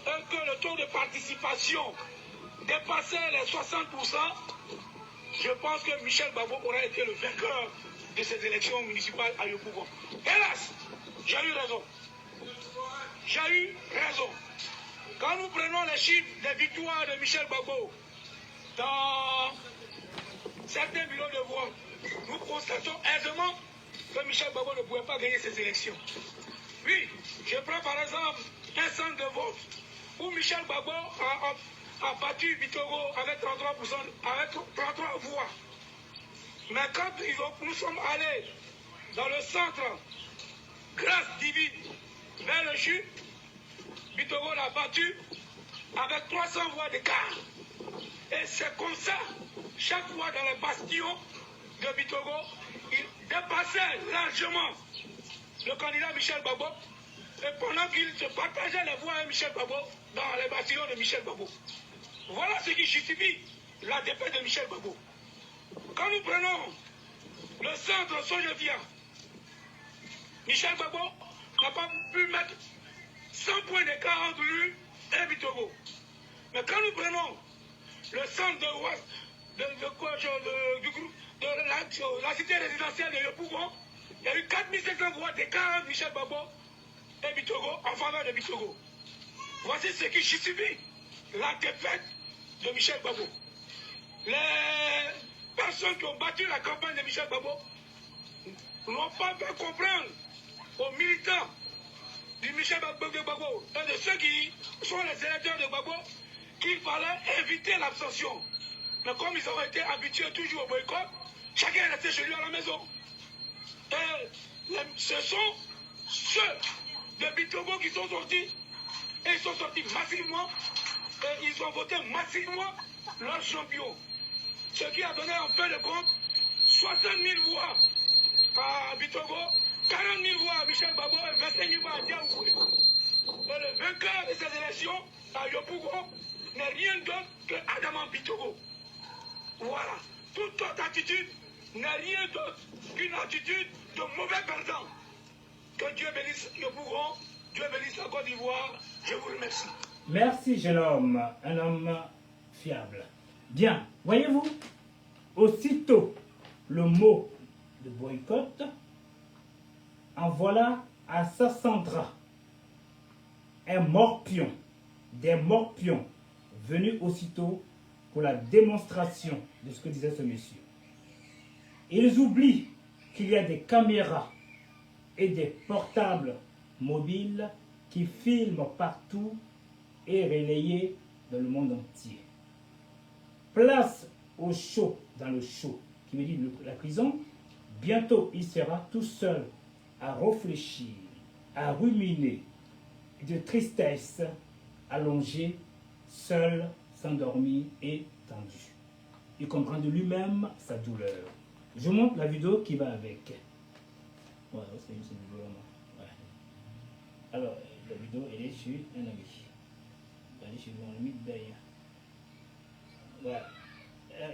et que le taux de participation dépassait les 60%, je pense que Michel Gbagbo aurait été le vainqueur de ces élections municipales à Yopougon. Hélas, j'ai eu raison. J'ai eu raison. Quand nous prenons les chiffres des victoires de Michel Gbagbo dans certains bureaux de vote, nous constatons aisément que Michel Gbagbo ne pouvait pas gagner ces élections. Oui, je prends par exemple un centre de vote où Michel Gbagbo a battu Bitogo avec 33%, avec 33 voix. Mais quand nous sommes allés dans le centre grâce divine vers le jus, Bitogo l'a battu avec 300 voix d'écart. Et c'est comme ça, chaque fois dans les bastions de Bitogo, il dépassait largement le candidat Michel Gbagbo. Et pendant qu'il se partageait les voix avec Michel Gbagbo dans les bastions de Michel Gbagbo. Voilà ce qui justifie la défaite de Michel Gbagbo. Quand nous prenons le centre Sojevia, Michel Gbagbo n'a pas pu mettre 100 points d'écart entre lui et Bitogo. Mais quand nous prenons le centre de la cité résidentielle de Yopougon, il y a eu 4700 voix d'écart entre Michel Gbagbo et Bitogo en faveur de Bitogo. Voici ce qui justifie la défaite de Michel Gbagbo. Les personnes qui ont battu la campagne de Michel Gbagbo n'ont pas fait comprendre aux militants du Michel Gbagbo et de ceux qui sont les électeurs de Gbagbo qu'il fallait éviter l'abstention. Mais comme ils ont été habitués toujours au boycott, chacun est resté chez lui à la maison. Et ce sont ceux de Bitogo qui sont sortis, et ils sont sortis massivement, et ils ont voté massivement leur champion. Ce qui a donné en fin de compte 60 000 voix à Bitogo, 40 000 voix à Michel Gbagbo et 25 000 voix à Diaoufoué. Et le vainqueur de ces élections à Yopougon n'est rien d'autre que Adama Bitogo. Voilà. Toute autre attitude n'est rien d'autre qu'une attitude de mauvais perdant. Que Dieu bénisse Yopougon, Dieu bénisse la Côte d'Ivoire. Je vous remercie. Merci, jeune homme, un homme fiable. Bien, voyez-vous, aussitôt le mot de boycott, en voilà à Sassandra, un morpion, des morpions venus aussitôt pour la démonstration de ce que disait ce monsieur. Ils oublient qu'il y a des caméras et des portables mobiles qui filment partout et relayés dans le monde entier. Place au show, dans le show, qui veut dire la prison, bientôt il sera tout seul à réfléchir, à ruminer, de tristesse, allongé, seul, s'endormir et tendu. Il comprend de lui-même sa douleur. Je montre la vidéo qui va avec. Voilà, c'est une vidéo. Ouais. Alors, la vidéo, elle est sur un ami. Elle est sur mon ami d'ailleurs. Voilà.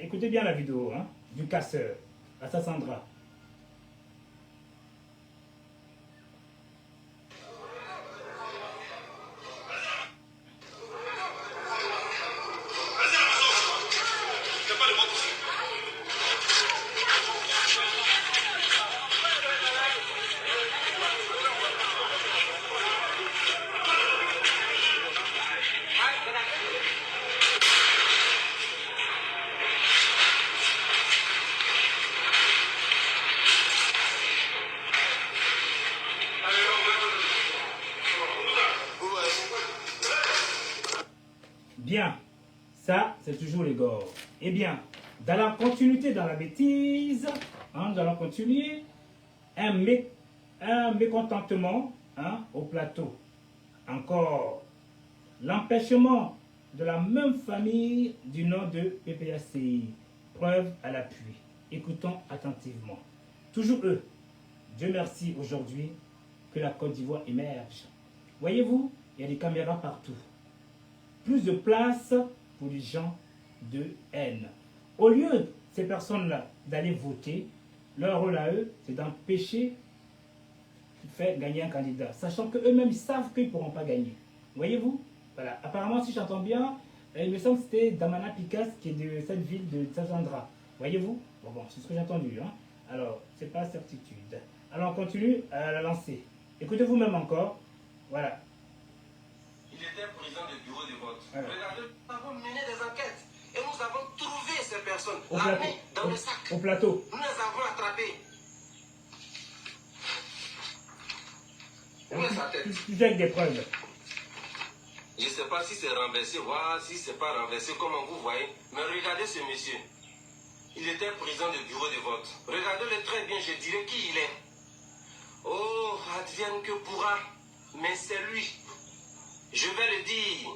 Écoutez bien la vidéo hein, du casseur à Sassandra. Bien, ça c'est toujours les gores. Eh bien, Dans la continuité, dans la bêtise, hein, nous allons continuer. Un mécontentement au plateau. Encore, l'empêchement de la même famille du nom de PPACI. Preuve à l'appui. Écoutons attentivement. Toujours eux. Dieu merci aujourd'hui que la Côte d'Ivoire émerge. Voyez-vous, il y a des caméras partout. Plus de place pour les gens de haine. Au lieu, ces personnes-là, d'aller voter, leur rôle à eux, c'est d'empêcher de faire gagner un candidat. Sachant qu'eux-mêmes, ils savent qu'ils ne pourront pas gagner. Voyez-vous? Voilà. Apparemment, si j'entends bien, il me semble que c'était Damana Picasse qui est de cette ville de Tazandra. Voyez-vous? Bon, c'est ce que j'ai entendu. Hein? Alors, c'est pas certitude. Alors, on continue à la lancer. Écoutez vous-même encore. Voilà. Il était président du bureau de vote. Voilà. Regardez, nous avons mené des enquêtes et nous avons trouvé ces personnes. Au L'armée dans le sac. Au plateau. Nous les avons attrapés. Où est sa tête? Tu avec des preuves. Je ne sais pas si c'est renversé, voilà, si c'est pas renversé, comment vous voyez. Mais regardez ce monsieur. Il était président du bureau de vote. Regardez-le très bien, je dirais qui il est. Oh, advienne que pourra. Mais c'est lui. Je vais le dire.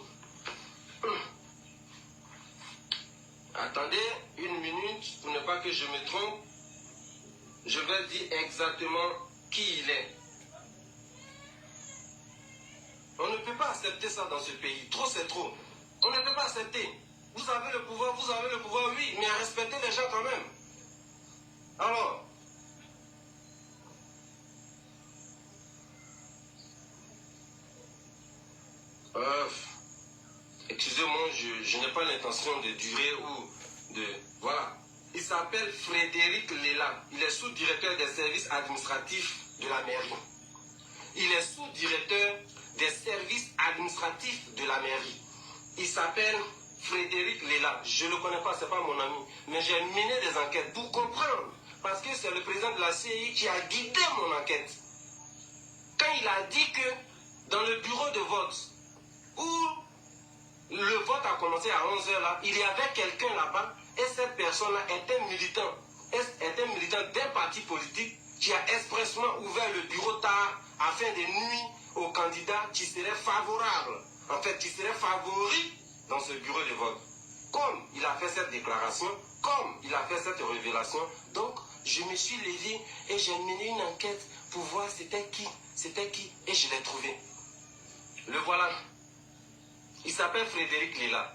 Attendez une minute pour ne pas que je me trompe. Je vais dire exactement qui il est. On ne peut pas accepter ça dans ce pays. Trop, c'est trop. On ne peut pas accepter. Vous avez le pouvoir, oui, mais respectez les gens quand même. Alors, excusez-moi, je n'ai pas l'intention de durer ou de... Voilà. Il s'appelle Frédéric Lela. Il est sous-directeur des services administratifs de la mairie. Il est sous-directeur des services administratifs de la mairie. Il s'appelle Frédéric Lela. Je ne le connais pas, ce n'est pas mon ami. Mais j'ai mené des enquêtes pour comprendre. Parce que c'est le président de la CI qui a guidé mon enquête. Quand il a dit que dans le bureau de vote, où le vote a commencé à 11h là, il y avait quelqu'un là-bas, et cette personne-là était militant d'un parti politique qui a expressement ouvert le bureau tard afin de nuire aux candidats qui seraient favorables, en fait, qui seraient favoris dans ce bureau de vote. Comme il a fait cette déclaration, comme il a fait cette révélation, donc je me suis levé et j'ai mené une enquête pour voir c'était qui, et je l'ai trouvé. Le voilà. Il s'appelle Frédéric Lela.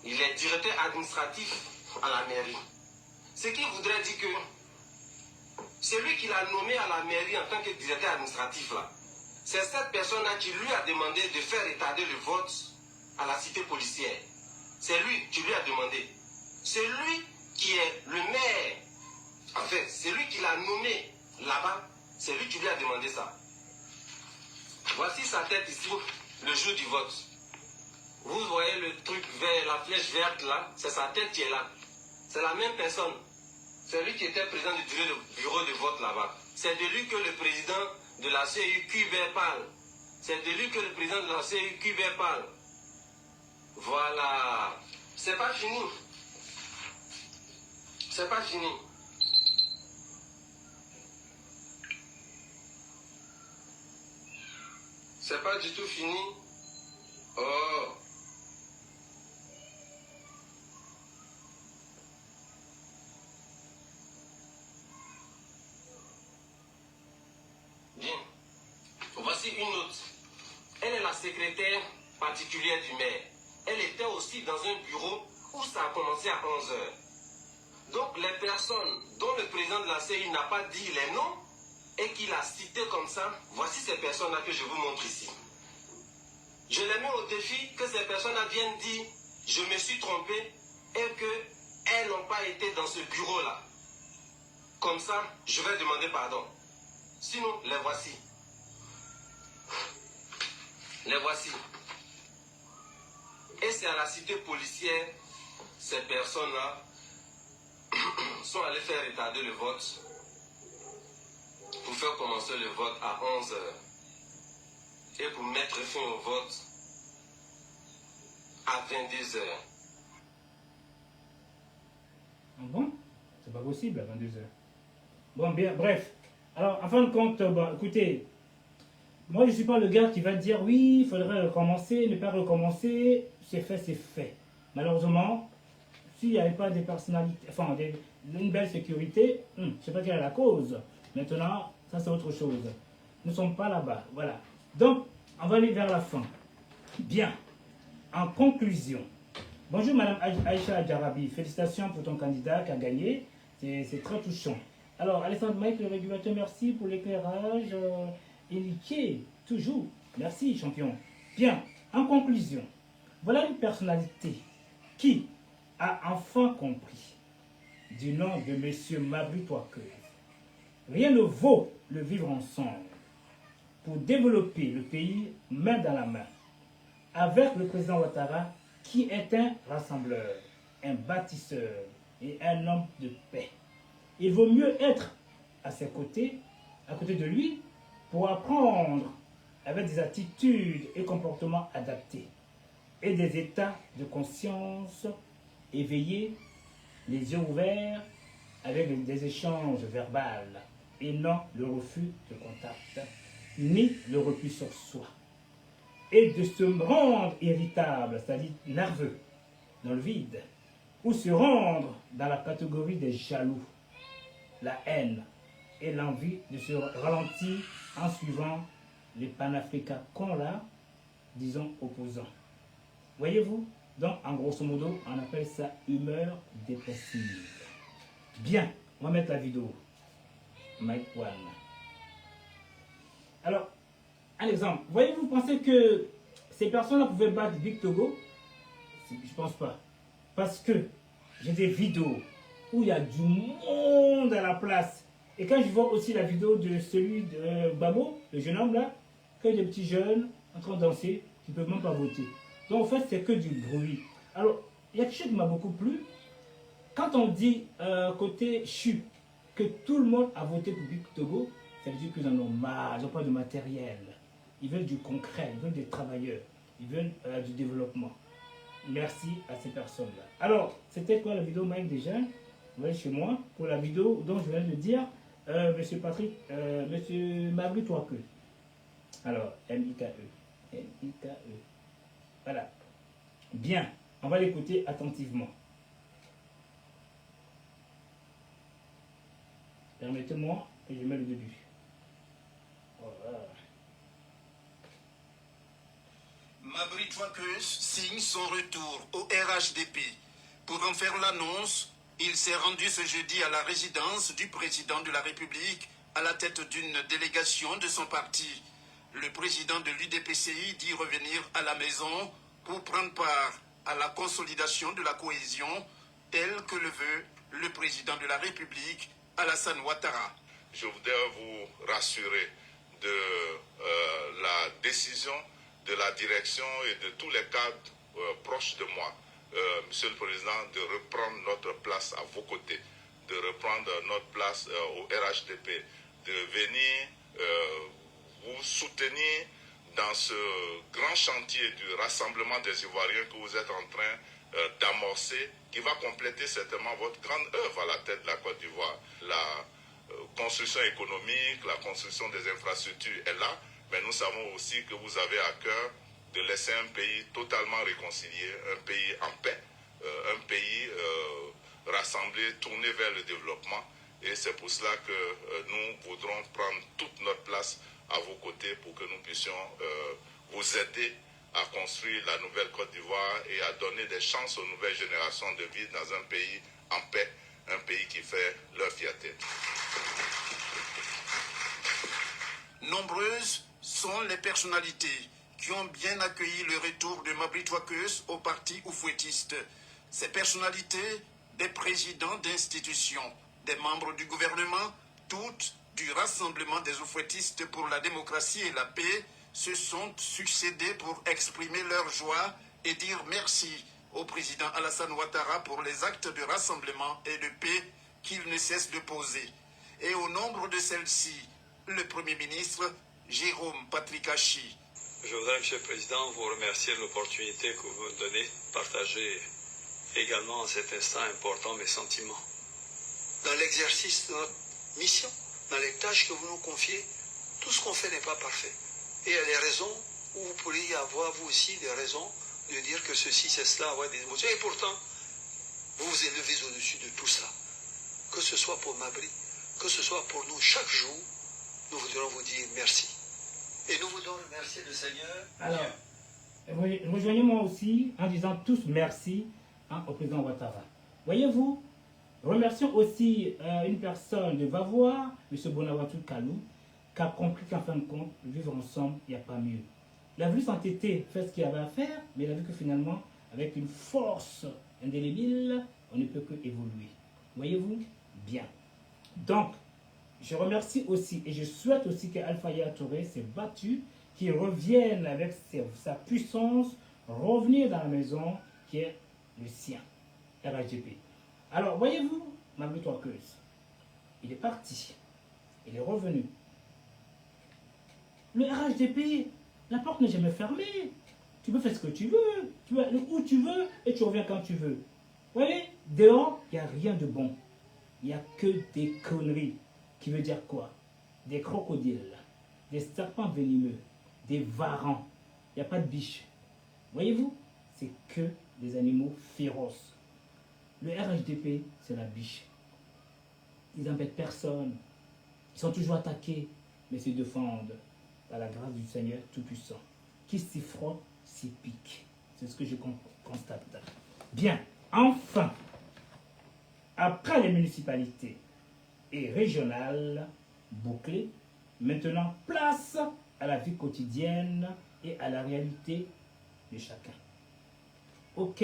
Il est directeur administratif à la mairie. Ce qui voudrait dire que c'est lui qui l'a nommé à la mairie en tant que directeur administratif là. C'est cette personne-là qui lui a demandé de faire retarder le vote à la cité policière. C'est lui qui lui a demandé. C'est lui qui est le maire. En fait, c'est lui qui l'a nommé là-bas. C'est lui qui lui a demandé ça. Voici sa tête ici, le jour du vote. Vous voyez le truc vert, la flèche verte là, c'est sa tête qui est là. C'est la même personne. C'est lui qui était président du bureau de vote là-bas. C'est de lui que le président de la CU Cubain parle. C'est de lui que le président de la CU Cubain parle. Voilà. C'est pas fini. C'est pas fini. C'est pas du tout fini. Oh. Bien. Voici une autre. Elle est la secrétaire particulière du maire. Elle était aussi dans un bureau où ça a commencé à 11h. Donc les personnes dont le président de la CI n'a pas dit les noms et qu'il a cité comme ça, voici ces personnes-là que je vous montre ici. Je les mets au défi que ces personnes-là viennent dire « je me suis trompé » et qu'elles n'ont pas été dans ce bureau-là. Comme ça, je vais demander pardon. Sinon, les voici. Les voici. Et c'est à la cité policière, ces personnes-là sont allées faire retarder le vote pour faire commencer le vote à 11h et pour mettre fin au vote à 22h. Bon, c'est pas possible à 22h. Bon, bien, bref. Alors, en fin de compte, bon, écoutez, moi, je ne suis pas le gars qui va dire oui, il faudrait recommencer, ne pas recommencer. C'est fait, c'est fait. Malheureusement, s'il n'y avait pas des personnalités, enfin, une belle sécurité, je ne sais pas quelle est la cause. Maintenant, ça, c'est autre chose. Nous ne sommes pas là-bas. Voilà. Donc, on va aller vers la fin. Bien. En conclusion, bonjour Madame Aïcha Adjarabi. Félicitations pour ton candidat qui a gagné. C'est très touchant. Alors, Alexandre Mike, le régulateur, merci pour l'éclairage. Indiqué, toujours. Merci, champion. Bien. En conclusion, voilà une personnalité qui a enfin compris du nom de Monsieur Mabry Touakeuse. Rien ne vaut le vivre ensemble pour développer le pays main dans la main avec le président Ouattara qui est un rassembleur, un bâtisseur et un homme de paix. Il vaut mieux être à ses côtés, à côté de lui, pour apprendre avec des attitudes et comportements adaptés et des états de conscience éveillés, les yeux ouverts, avec des échanges verbaux et non le refus de contact, ni le repli sur soi. Et de se rendre irritable, c'est-à-dire nerveux, dans le vide, ou se rendre dans la catégorie des jaloux, la haine et l'envie de se ralentir en suivant les panafricains qu'on l'a, disons, opposants. Voyez-vous? Donc, en grosso modo, on appelle ça humeur dépressive. Bien, on va mettre la vidéo. Mike One. Alors, un exemple. Voyez-vous, pensez que ces personnes-là pouvaient battre Big Togo? Je ne pense pas. Parce que j'ai des vidéos où il y a du monde à la place. Et quand je vois aussi la vidéo de celui de Babo, le jeune homme là, que des petits jeunes en train de danser, qui ne peuvent même pas voter. Donc en fait, c'est que du bruit. Alors, il y a quelque chose qui m'a beaucoup plu. Quand on dit côté CHU, que tout le monde a voté pour Big Togo, ça veut dire qu'ils en ont marre, ils n'ont pas de matériel. Ils veulent du concret, ils veulent des travailleurs, ils veulent du développement. Merci à ces personnes-là. Alors, c'était quoi la vidéo, Mike, déjà? Vous voyez chez moi, pour la vidéo dont je viens de dire, Monsieur Patrick, Monsieur Mabry Touakeuse. Alors, M-I-K-E. M-I-K-E. Voilà. Bien, on va l'écouter attentivement. Permettez-moi que je mette le début. Voilà. Mabry Touakeuse signe son retour au RHDP. Pour en faire l'annonce, il s'est rendu ce jeudi à la résidence du président de la République à la tête d'une délégation de son parti. Le président de l'UDPCI dit revenir à la maison pour prendre part à la consolidation de la cohésion telle que le veut le président de la République, Alassane Ouattara. Je voudrais vous rassurer de la décision de la direction et de tous les cadres proches de moi, Monsieur le Président, de reprendre notre place à vos côtés, de reprendre notre place au RHDP, de venir vous soutenir dans ce grand chantier du rassemblement des Ivoiriens que vous êtes en train d'amorcer, qui va compléter certainement votre grande œuvre à la tête de la Côte d'Ivoire. La construction économique, la construction des infrastructures est là, mais nous savons aussi que vous avez à cœur de laisser un pays totalement réconcilié, un pays en paix, un pays rassemblé, tourné vers le développement. Et c'est pour cela que nous voudrons prendre toute notre place à vos côtés pour que nous puissions vous aider à construire la nouvelle Côte d'Ivoire et à donner des chances aux nouvelles générations de vivre dans un pays en paix, un pays qui fait leur fierté. Nombreuses sont les personnalités qui ont bien accueilli le retour de Mabry Touakeuse au parti oufouettiste. Ces personnalités, des présidents d'institutions, des membres du gouvernement, toutes du Rassemblement des oufouettistes pour la démocratie et la paix, se sont succédés pour exprimer leur joie et dire merci au président Alassane Ouattara pour les actes de rassemblement et de paix qu'il ne cesse de poser. Et au nombre de celles-ci, le Premier ministre Jérôme Patrick Hachi. Je voudrais, M. le Président, vous remercier de l'opportunité que vous me donnez de partager également en cet instant important mes sentiments. Dans l'exercice de notre mission, dans les tâches que vous nous confiez, tout ce qu'on fait n'est pas parfait. Et il y a des raisons où vous pourriez y avoir, vous aussi, des raisons de dire que ceci, c'est cela, avoir des émotions. Et pourtant, vous vous élevez au-dessus de tout ça. Que ce soit pour Mabry, que ce soit pour nous, chaque jour, nous voudrons vous dire merci. Et nous voudrons remercier le Seigneur. Alors, rejoignez-moi aussi en disant tous merci au président Ouattara. Voyez-vous, remercions aussi une personne de Vavois, M. Bonaventure Kalou, qui a compris qu'en fin de compte, vivre ensemble, il n'y a pas mieux. Il a voulu s'entêter, faire ce qu'il avait à faire, mais il a vu que finalement, avec une force indélébile, on ne peut que évoluer. Voyez-vous? Bien. Donc, je remercie aussi et je souhaite aussi qu'Alpha Yaya Touré s'est battu, qu'il revienne avec sa puissance, revenir dans la maison qui est le sien, RHDP. Alors, voyez-vous, Mabry Touakeuse, il est parti, il est revenu. Le RHDP, la porte n'est jamais fermée. Tu peux faire ce que tu veux, tu vas où tu veux et tu reviens quand tu veux. Vous voyez, dehors, il n'y a rien de bon. Il n'y a que des conneries. Qui veut dire quoi? Des crocodiles, des serpents venimeux, des varans. Il n'y a pas de biches. Voyez-vous, c'est que des animaux féroces. Le RHDP, c'est la biche. Ils n'embêtent personne. Ils sont toujours attaqués, mais se défendent par la grâce du Seigneur Tout-Puissant. Qui s'y frotte, s'y pique. C'est ce que je constate. Bien, enfin, après les municipalités et régionales bouclées, maintenant place à la vie quotidienne et à la réalité de chacun. Ok,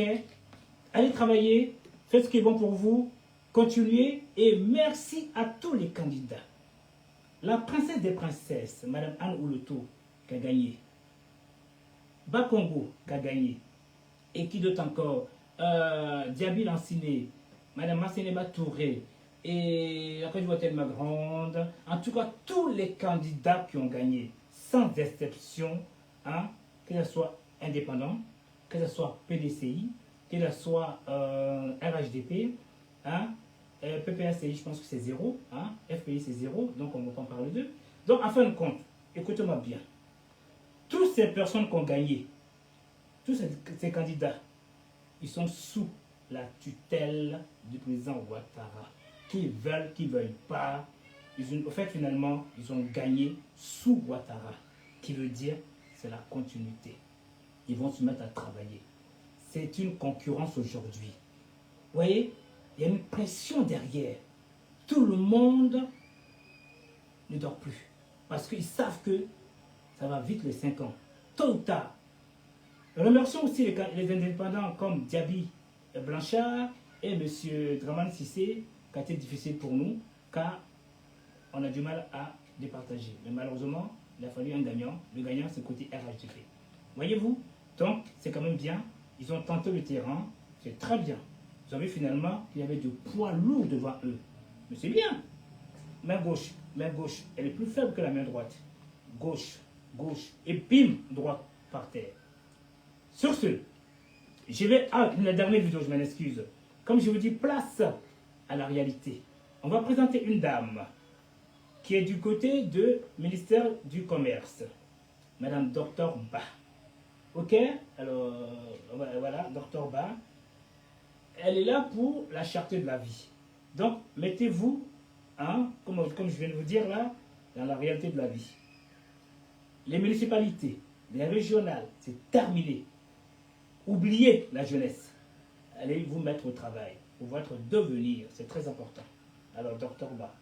allez travailler, faites ce qui est bon pour vous, continuez et merci à tous les candidats. La princesse des princesses, Madame Anne Ouloto, qui a gagné. Bakongo, qui a gagné. Et qui d'autre encore? Diaby Lanciné, Madame Massénéba Touré, et la Côte d'Ivoire tellement grande. En tout cas, tous les candidats qui ont gagné, sans exception, hein, que ce soit indépendant, que ce soit PDCI, que ce soit RHDP, hein, PPACI, je pense que c'est 0, hein, FPI c'est 0, donc on ne va pas en parler d'eux. Donc, en fin de compte, écoutez-moi bien, toutes ces personnes qui ont gagné, tous ces candidats, ils sont sous la tutelle du président Ouattara. Qui veulent, qui ne veulent pas, au fait, finalement, ils ont gagné sous Ouattara, qui veut dire c'est la continuité. Ils vont se mettre à travailler. C'est une concurrence aujourd'hui. Vous voyez, il y a une pression derrière. Tout le monde ne dort plus. Parce qu'ils savent que ça va vite les 5 ans. Tôt ou tard. Remercions aussi les indépendants comme Diaby Blanchard et M. Dramane Sissé, qui a été difficile pour nous, car on a du mal à départager. Mais malheureusement, il a fallu un gagnant. Le gagnant, c'est côté RHDP. Voyez-vous? Donc, c'est quand même bien. Ils ont tenté le terrain. C'est très bien. Vous avez finalement qu'il y avait de poids lourds devant eux. Mais c'est bien. Main gauche, elle est plus faible que la main droite. Gauche, et bim, droite par terre. Sur ce, je vais à la dernière vidéo, je m'en excuse. Comme je vous dis, place à la réalité. On va présenter une dame qui est du côté du ministère du Commerce, Madame Dr Ba. Ok? Alors, voilà, Dr Ba. Elle est là pour la cherté de la vie. Donc, mettez-vous, hein, comme je viens de vous dire là, dans la réalité de la vie. Les municipalités, les régionales, c'est terminé. Oubliez la jeunesse. Allez vous mettre au travail pour votre devenir. C'est très important. Alors, Dr Ba.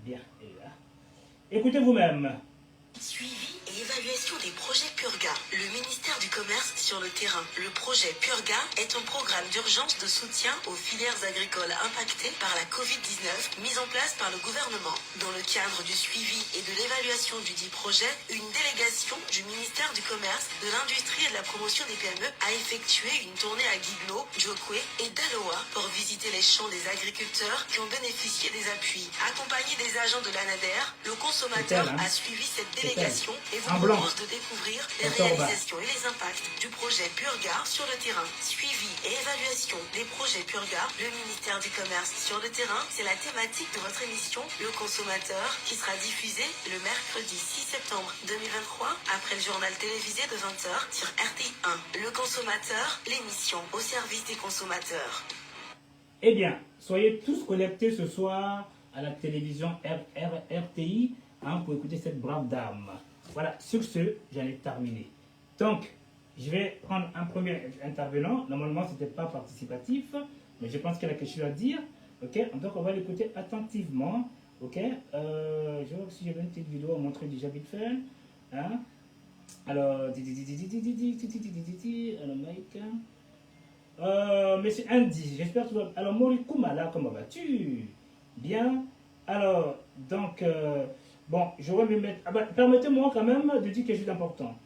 Bien, elle est là. Écoutez vous-même. Suivi et évaluation des projets Purga. Le ministère du Commerce sur le terrain. Le projet Purga est un programme d'urgence de soutien aux filières agricoles impactées par la Covid-19 mis en place par le gouvernement. Dans le cadre du suivi et de l'évaluation du dit projet, une délégation du ministère du Commerce, de l'Industrie et de la Promotion des PME a effectué une tournée à Guigno, Djokwe et Daloa pour visiter les champs des agriculteurs qui ont bénéficié des appuis. Accompagné des agents de l'ANADER, le consommateur a suivi cette délégation délégation et vous En blanc. propose de découvrir les D'accord, bah. réalisations et les impacts du projet Purga sur le terrain. Suivi et évaluation des projets Purga, le ministère du Commerce sur le terrain, c'est la thématique de votre émission Le Consommateur qui sera diffusée le mercredi 6 septembre 2023 après le journal télévisé de 20h sur RTI1. Le Consommateur, l'émission au service des consommateurs. Eh bien, soyez tous connectés ce soir à la télévision RTI pour écouter cette brave dame. Voilà, sur ce, j'en ai terminé. Donc, je vais prendre un premier intervenant. Normalement, ce n'était pas participatif, mais je pense qu'il a quelque chose à dire. Ok, donc on va l'écouter attentivement. Ok, je vois que si j'avais une petite vidéo à montrer déjà vite fait. Hein? Alors, Mike. Monsieur Andy, j'espère que tu vas. Alors, Morikuma, là, comment vas-tu? Bien. Alors, donc, bon, j'aurais me mettre. Ah ben, permettez-moi quand même de dire quelque chose d'important.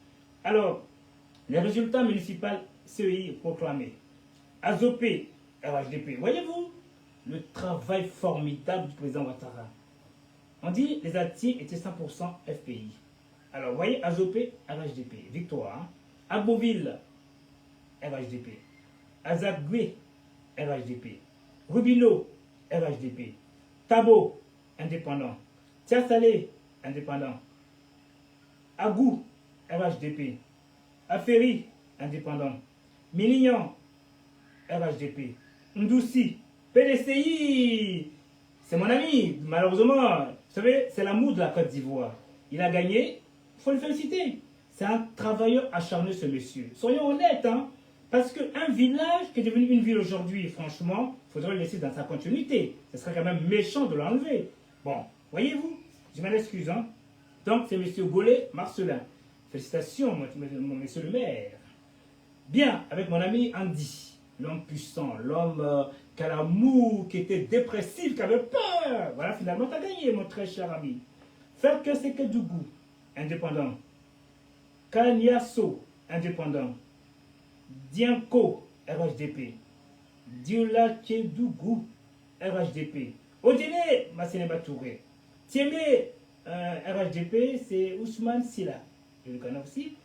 Alors, les résultats municipaux CEI proclamés. Azopé, RHDP. Voyez-vous le travail formidable du président Ouattara. On dit les Atiers étaient 100% FPI. Alors, vous voyez, Azopé, RHDP. Victoire. Hein? Aboville, RHDP. Azagwe, RHDP. Rubino, RHDP. Tabo, indépendant. Tiasalé, indépendant. Agou, RHDP. Aferi, indépendant. Milignan, RHDP. Ndoussi, PDCI. C'est mon ami, malheureusement. Vous savez, c'est l'amour de la Côte d'Ivoire. Il a gagné, il faut le féliciter. C'est un travailleur acharné, ce monsieur. Soyons honnêtes, hein. Parce qu'un village qui est devenu une ville aujourd'hui, franchement, il faudrait le laisser dans sa continuité. Ce serait quand même méchant de l'enlever. Bon, voyez-vous, je m'en excuse. Hein. Donc, c'est M. Gollet Marcelin. Félicitations, monsieur le maire. Bien, avec mon ami Andy, l'homme puissant, l'homme qui a l'amour, qui était dépressif, qui avait peur. Voilà, finalement, tu as gagné, mon très cher ami. Faire que c'est que Dougou, indépendant. Kanyaso, indépendant. Dianko, RHDP. Dioula Kedougou, RHDP. Odile, Masséneba Touré. Tiemé, RHDP, c'est Ousmane Silla. Je le connais aussi.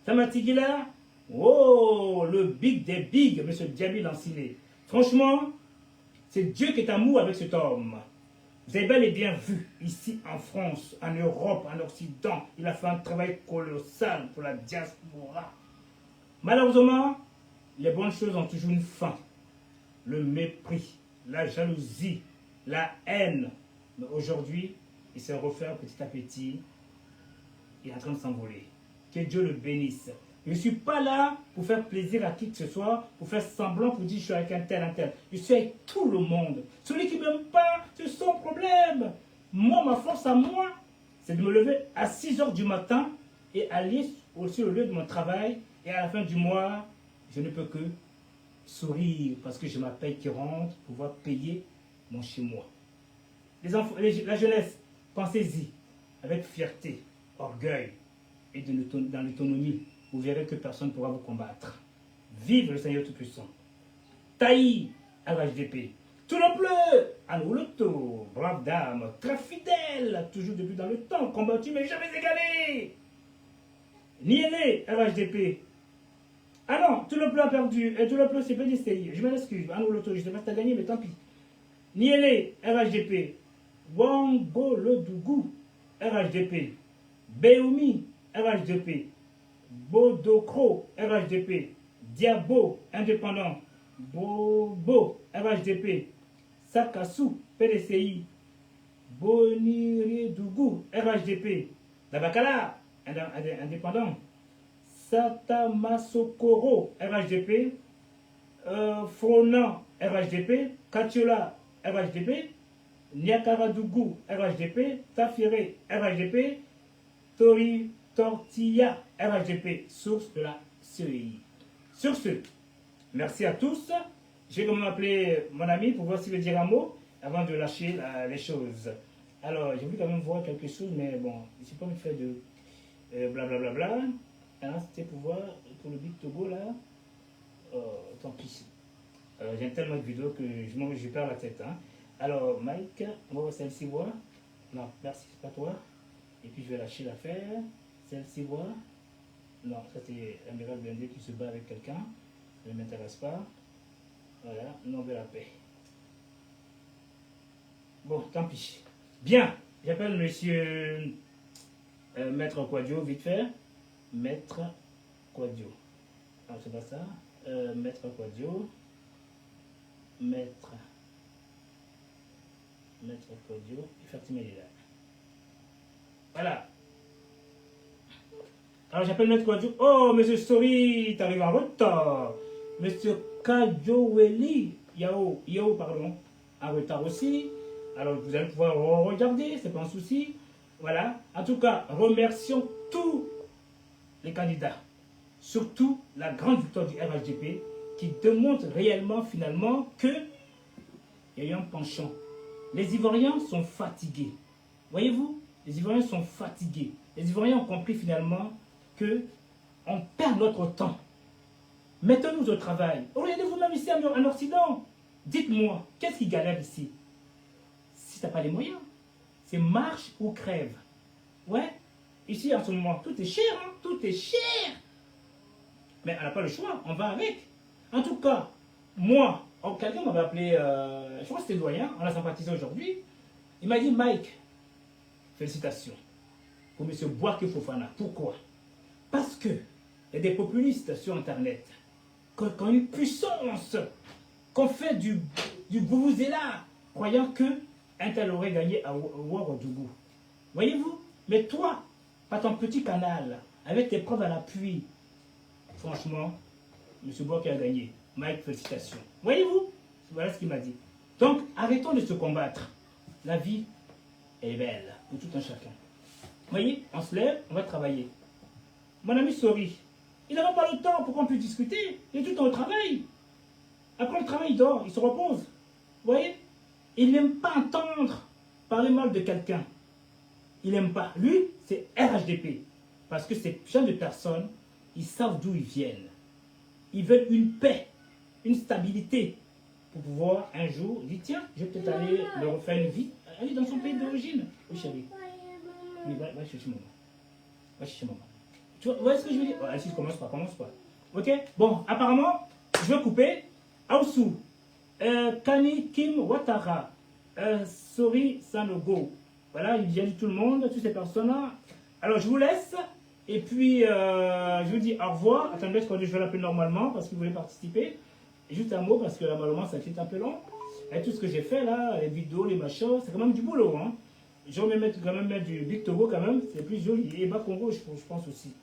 Tamatigila, oh, le big des bigs, M. Djabi Lancilé. Franchement, c'est Dieu qui est amour avec cet homme. Vous avez bel et bien vu, ici en France, en Europe, en Occident, il a fait un travail colossal pour la diaspora. Malheureusement, les bonnes choses ont toujours une fin. Le mépris, la jalousie, la haine. Mais aujourd'hui, il s'est refait petit à petit. Il est en train de s'envoler. Que Dieu le bénisse. Je ne suis pas là pour faire plaisir à qui que ce soit, pour faire semblant, pour dire je suis avec un tel, un tel. Je suis avec tout le monde. Celui qui ne m'aime pas, c'est son problème. Moi, ma force à moi, c'est de me lever à 6 h du matin et aller sur le lieu de mon travail. Et à la fin du mois, je ne peux que sourire parce que j'ai ma paye qui rentre pour pouvoir payer mon chez-moi. Les enfants, la jeunesse, pensez-y avec fierté, orgueil et dans l'autonomie. Vous verrez que personne ne pourra vous combattre. Vive le Seigneur Tout-Puissant. Taï, RHDP. Tout le bleu, Anouloto, brave dame, très fidèle, toujours depuis dans le temps, combattu mais jamais égalé. Niélé, RHDP. Ah non, tout le bleu a perdu. Et tout le bleu, c'est PDCI. Je m'en excuse. Anouloto, je ne sais pas si tu as gagné, mais tant pis. Niélé, RHDP. Wangolodougou, RHDP. Beoumi, RHDP. Bodokro, RHDP. Diabo, indépendant. Bobo, RHDP. Sakassou, PDCI. Boniridougou, RHDP. Dabakala, indépendant. Satamasokoro, RHDP. Fronan, RHDP. Katiola, RHDP. Niakaradougou, RHDP. Tafiré, RHDP. Tori Tortilla, RHDP, source de la CEI. Sur ce, merci à tous. Je vais quand même appeler mon ami pour voir s'il veut dire un mot avant de lâcher les choses. Alors, j'ai voulu quand même voir quelque chose, mais bon, je ne suis pas envie de faire de blablabla. Hein, c'était pour voir, pour le Big Togo là, tant pis. J'ai tellement de vidéos que je perds la tête. Hein. Alors, Mike, on va voir celle-ci voir. Non, merci, c'est pas toi. Et puis je vais lâcher l'affaire. Celle-ci, voilà. Non, ça c'est Amiral Blindé qui se bat avec quelqu'un. Ça ne m'intéresse pas. Voilà, nom de la paix. Bon, tant pis. Bien, j'appelle monsieur Maître Quadio, vite fait. Maître Quadio. Ah, c'est pas ça. Maître Quadio. Maître Quadio. Effectivement, il est là. Voilà. Alors j'appelle Maître Quadio. Oh, monsieur Story, t'arrives en retard. Monsieur Kajoweli, Yao, pardon, en retard aussi. Alors vous allez pouvoir regarder, c'est pas un souci. Voilà. En tout cas, remercions tous les candidats. Surtout la grande victoire du RHDP qui démontre réellement finalement que il y a eu un penchant. Les Ivoiriens sont fatigués. Voyez-vous, les Ivoiriens sont fatigués. Les Ivoiriens ont compris finalement que on perd notre temps. Mettons-nous au travail. Regardez vous-même ici en Occident. Dites-moi, qu'est-ce qui galère ici? Si tu n'as pas les moyens, c'est marche ou crève. Ouais, ici en ce moment, tout est cher, hein? Tout est cher. Mais on n'a pas le choix, on va avec. En tout cas, moi, quelqu'un m'avait appelé, je crois que c'était le doyen, on a sympathisé aujourd'hui. Il m'a dit, Mike, félicitations pour M. Bouaké Fofana. Pourquoi? Parce que il y a des populistes sur Internet qui ont une puissance, qu'on fait du boubouzela, croyant que un tel aurait gagné à Ouagadougou. Voyez-vous? Mais toi, par ton petit canal, avec tes preuves à l'appui, franchement, M. Bouaké a gagné. Mike, félicitations. Voyez-vous? Voilà ce qu'il m'a dit. Donc, arrêtons de se combattre. La vie est belle pour tout un chacun. Voyez, on se lève, on va travailler. Mon ami Sori, il n'aura pas le temps pour qu'on puisse discuter. Il est tout le temps au travail. Après le travail, il dort, il se repose. Vous voyez? Il n'aime pas entendre parler mal de quelqu'un. Il n'aime pas. Lui, c'est RHDP. Parce que ces gens de personnes, ils savent d'où ils viennent. Ils veulent une paix, une stabilité. Pour pouvoir un jour dire, tiens, je vais peut-être aller le refaire une vie. Aller dans son pays d'origine. Oui, chérie. Oui, va chercher maman. Va chercher maman. Tu vois ce que je veux dire? Oh, Alice, commence pas. Ok? Bon, apparemment, je vais couper. Aoussou, Kani Kim Ouattara, Sori Sanogo. Voilà, il vient de tout le monde, toutes ces personnes-là. Alors, je vous laisse. Et puis, je vous dis au revoir. Attendez, je vais l'appeler normalement parce qu'il voulait participer. Et juste un mot, parce que là, malheureusement, ça a été un peu long. Et tout ce que j'ai fait là, les vidéos, les machins, c'est quand même du boulot. Hein. Je vais quand même mettre du Big Togo quand même, c'est plus joli. Et Bas Congo, je pense aussi.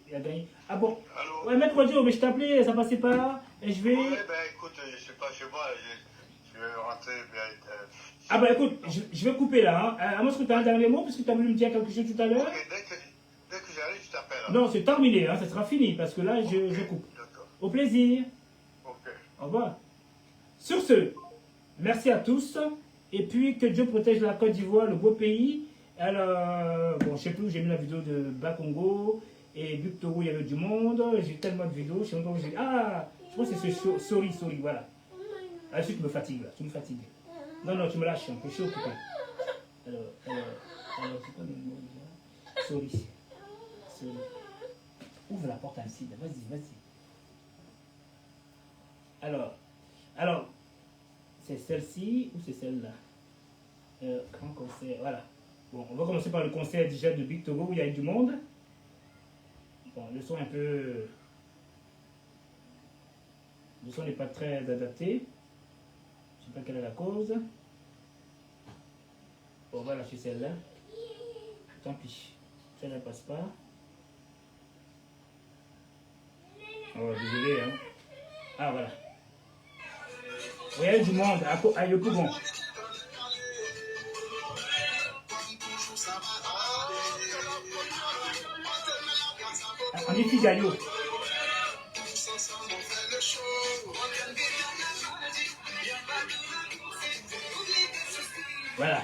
Il a gagné. Ah bon? Allô? Ouais, Maître Quadio, mais je t'appelais, ça passait pas. Et je vais. Ouais, ben écoute, je sais pas chez moi, je vais rentrer. Ah ben écoute, je vais couper là. Hein. À moins que tu as un dernier mot, parce que tu as voulu me dire quelque chose tout à l'heure. Ok, dès que j'arrive, je t'appelle. Hein. Non, c'est terminé, hein, ça sera fini, parce que là, je coupe. D'accord. Au plaisir. Ok. Au revoir. Sur ce, merci à tous. Et puis, que Dieu protège la Côte d'Ivoire, le beau pays. Alors, bon, je sais plus où j'ai mis la vidéo de Bas Congo. Et Buctoro, il y avait du monde. J'ai tellement de vidéos. Je sais même pas où j'ai. Ah, je pense que c'est Sori, voilà. Ah, tu me fatigues là. Tu me fatigues. Non, tu me lâches un peu. Je suis occupé. Alors, c'est quoi le mot déjà? Sori. Ouvre la porte ainsi. Vas-y. Alors, c'est celle-ci ou c'est celle-là? Grand concert, voilà. Bon, on va commencer par le concert déjà de Big Togo où il y a eu du monde. Bon, le son est un peu... Le son n'est pas très adapté. Je ne sais pas quelle est la cause. Bon, voilà, c'est celle-là. Tant pis. Celle-là ne passe pas. Oh, désolé, hein. Ah, voilà. Il y a du monde à Yopougon. On dit Figayo. Voilà.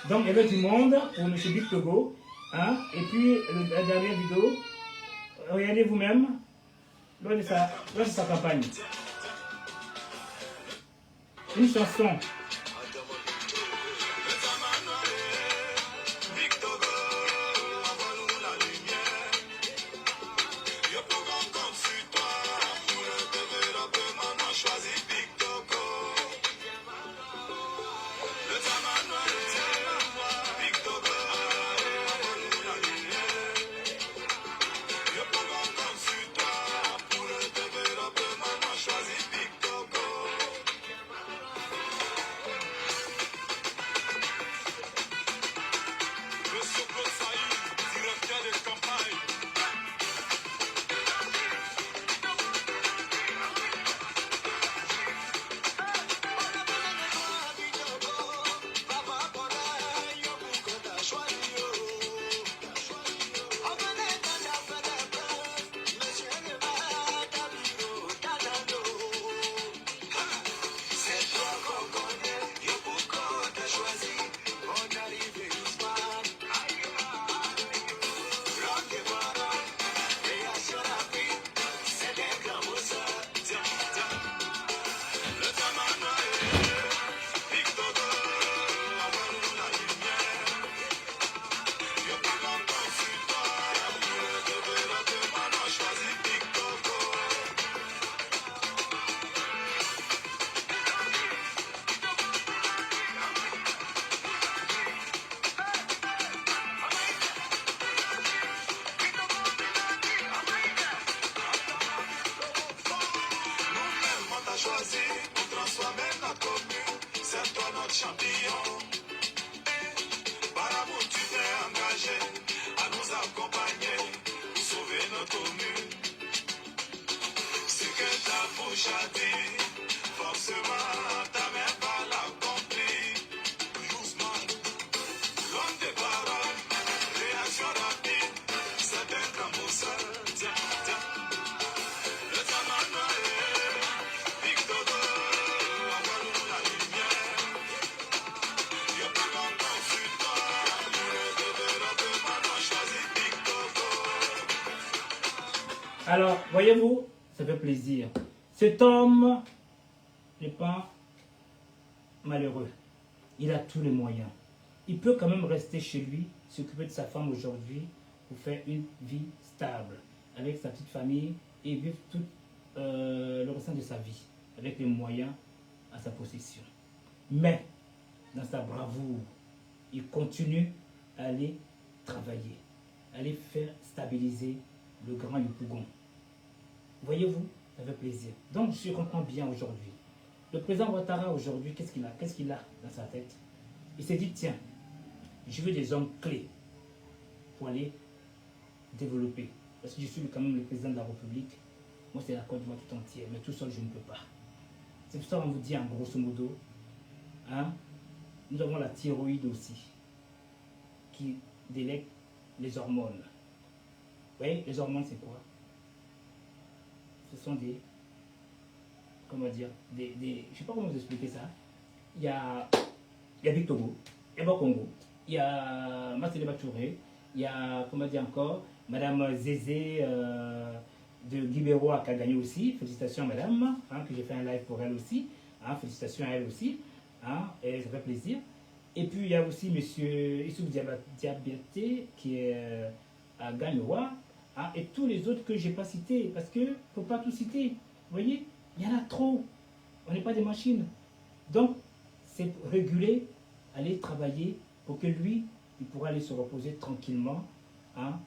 Donc il y avait du monde pour M. Big Togo. Hein? Et puis la dernière vidéo, regardez vous-même, lors de sa campagne. Une chanson. champion. Barabou, tu t'es engagé à nous accompagner pour sauver notre commune. Ce que ta bouche a dit, forcément ta main va l'accomplir. Doucement, l'homme des paroles, réaction rapide, c'est un grand boussole. Tiens, tiens. Le Tamana est Victor, encore la lumière. Il n'y a pas longtemps sur toi, le développement a choisi Victor. Alors, voyez-vous, ça fait plaisir. Cet homme n'est pas malheureux. Il a tous les moyens. Il peut quand même rester chez lui, s'occuper de sa femme aujourd'hui pour faire une vie stable avec sa petite famille et vivre tout le restant de sa vie avec les moyens à sa possession. Mais, dans sa bravoure, il continue à aller travailler, à aller faire stabiliser le grand Yopougon. Voyez-vous, ça fait plaisir. Donc, je comprends bien aujourd'hui. Le président Ouattara, aujourd'hui, qu'est-ce qu'il a dans sa tête? Il s'est dit, tiens, je veux des hommes clés pour aller développer. Parce que je suis quand même le président de la République. Moi, c'est la Côte d'Ivoire tout entière, mais tout seul, je ne peux pas. C'est pour ça qu'on vous dit, en grosso modo, hein, nous avons la thyroïde aussi, qui délègue les hormones. Vous voyez, les hormones, c'est quoi? Ce sont des, comment dire, je ne sais pas comment vous expliquer ça. Il y a Vic Togo, il y a Congo, il y a Marcelo Touré, il y a, comment dire encore, Madame Zézé de Guibéroa qui a gagné aussi. Félicitations Madame, hein, que j'ai fait un live pour elle aussi. Hein, félicitations à elle aussi, hein, et ça fait plaisir. Et puis il y a aussi Monsieur Issouf Diabaté qui est à Gagnoa. Ah, et tous les autres que je n'ai pas cités, parce qu'il ne faut pas tout citer. Vous voyez, il y en a trop. On n'est pas des machines. Donc, c'est réguler, aller travailler pour que lui, il pourra aller se reposer tranquillement. Hein,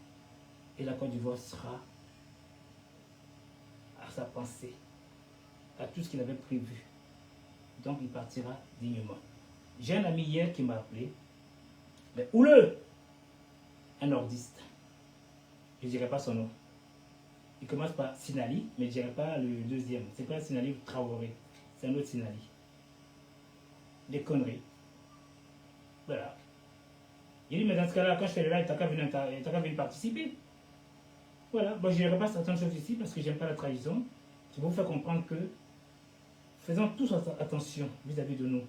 et la Côte d'Ivoire sera à sa pensée, à tout ce qu'il avait prévu. Donc, il partira dignement. J'ai un ami hier qui m'a appelé, mais houleux, un nordiste. Je ne dirais pas son nom. Il commence par Sinali, mais je ne dirais pas le deuxième. C'est pas Sinali Traoré. C'est un autre Sinali. Des conneries. Voilà. Il dit, mais dans ce cas-là, quand je fais le live, tu n'as qu'à venir participer. Voilà. Bon, je ne dirai pas certaines choses ici parce que je n'aime pas la trahison. C'est pour vous faire comprendre que faisons tous attention vis-à-vis de nous. Vous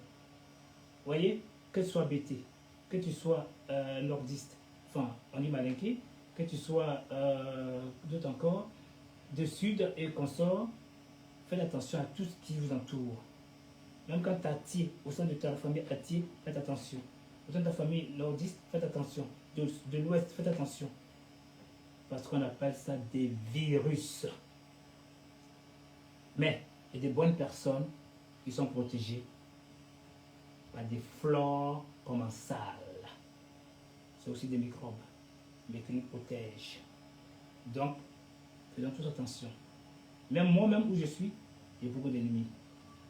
voyez, que tu sois BT, que tu sois nordiste, enfin, on dit malinqué, que tu sois d'autres encore, de sud et consort, faites attention à tout ce qui vous entoure. Même quand tu as Atier, au sein de ta famille Atier, faites attention. Au sein de ta famille nordiste, faites attention. De l'ouest, faites attention. Parce qu'on appelle ça des virus. Mais il y a des bonnes personnes qui sont protégées par des flores commensales. C'est aussi des microbes, mais qui nous protègent. Donc, faisons tous attention. Même moi-même où je suis, j'ai beaucoup d'ennemis.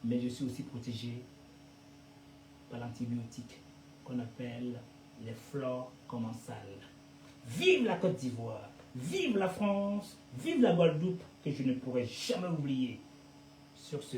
Mais je suis aussi protégé par l'antibiotique qu'on appelle les flores commensales. Vive la Côte d'Ivoire, vive la France, vive la Guadeloupe, que je ne pourrai jamais oublier. Sur ce,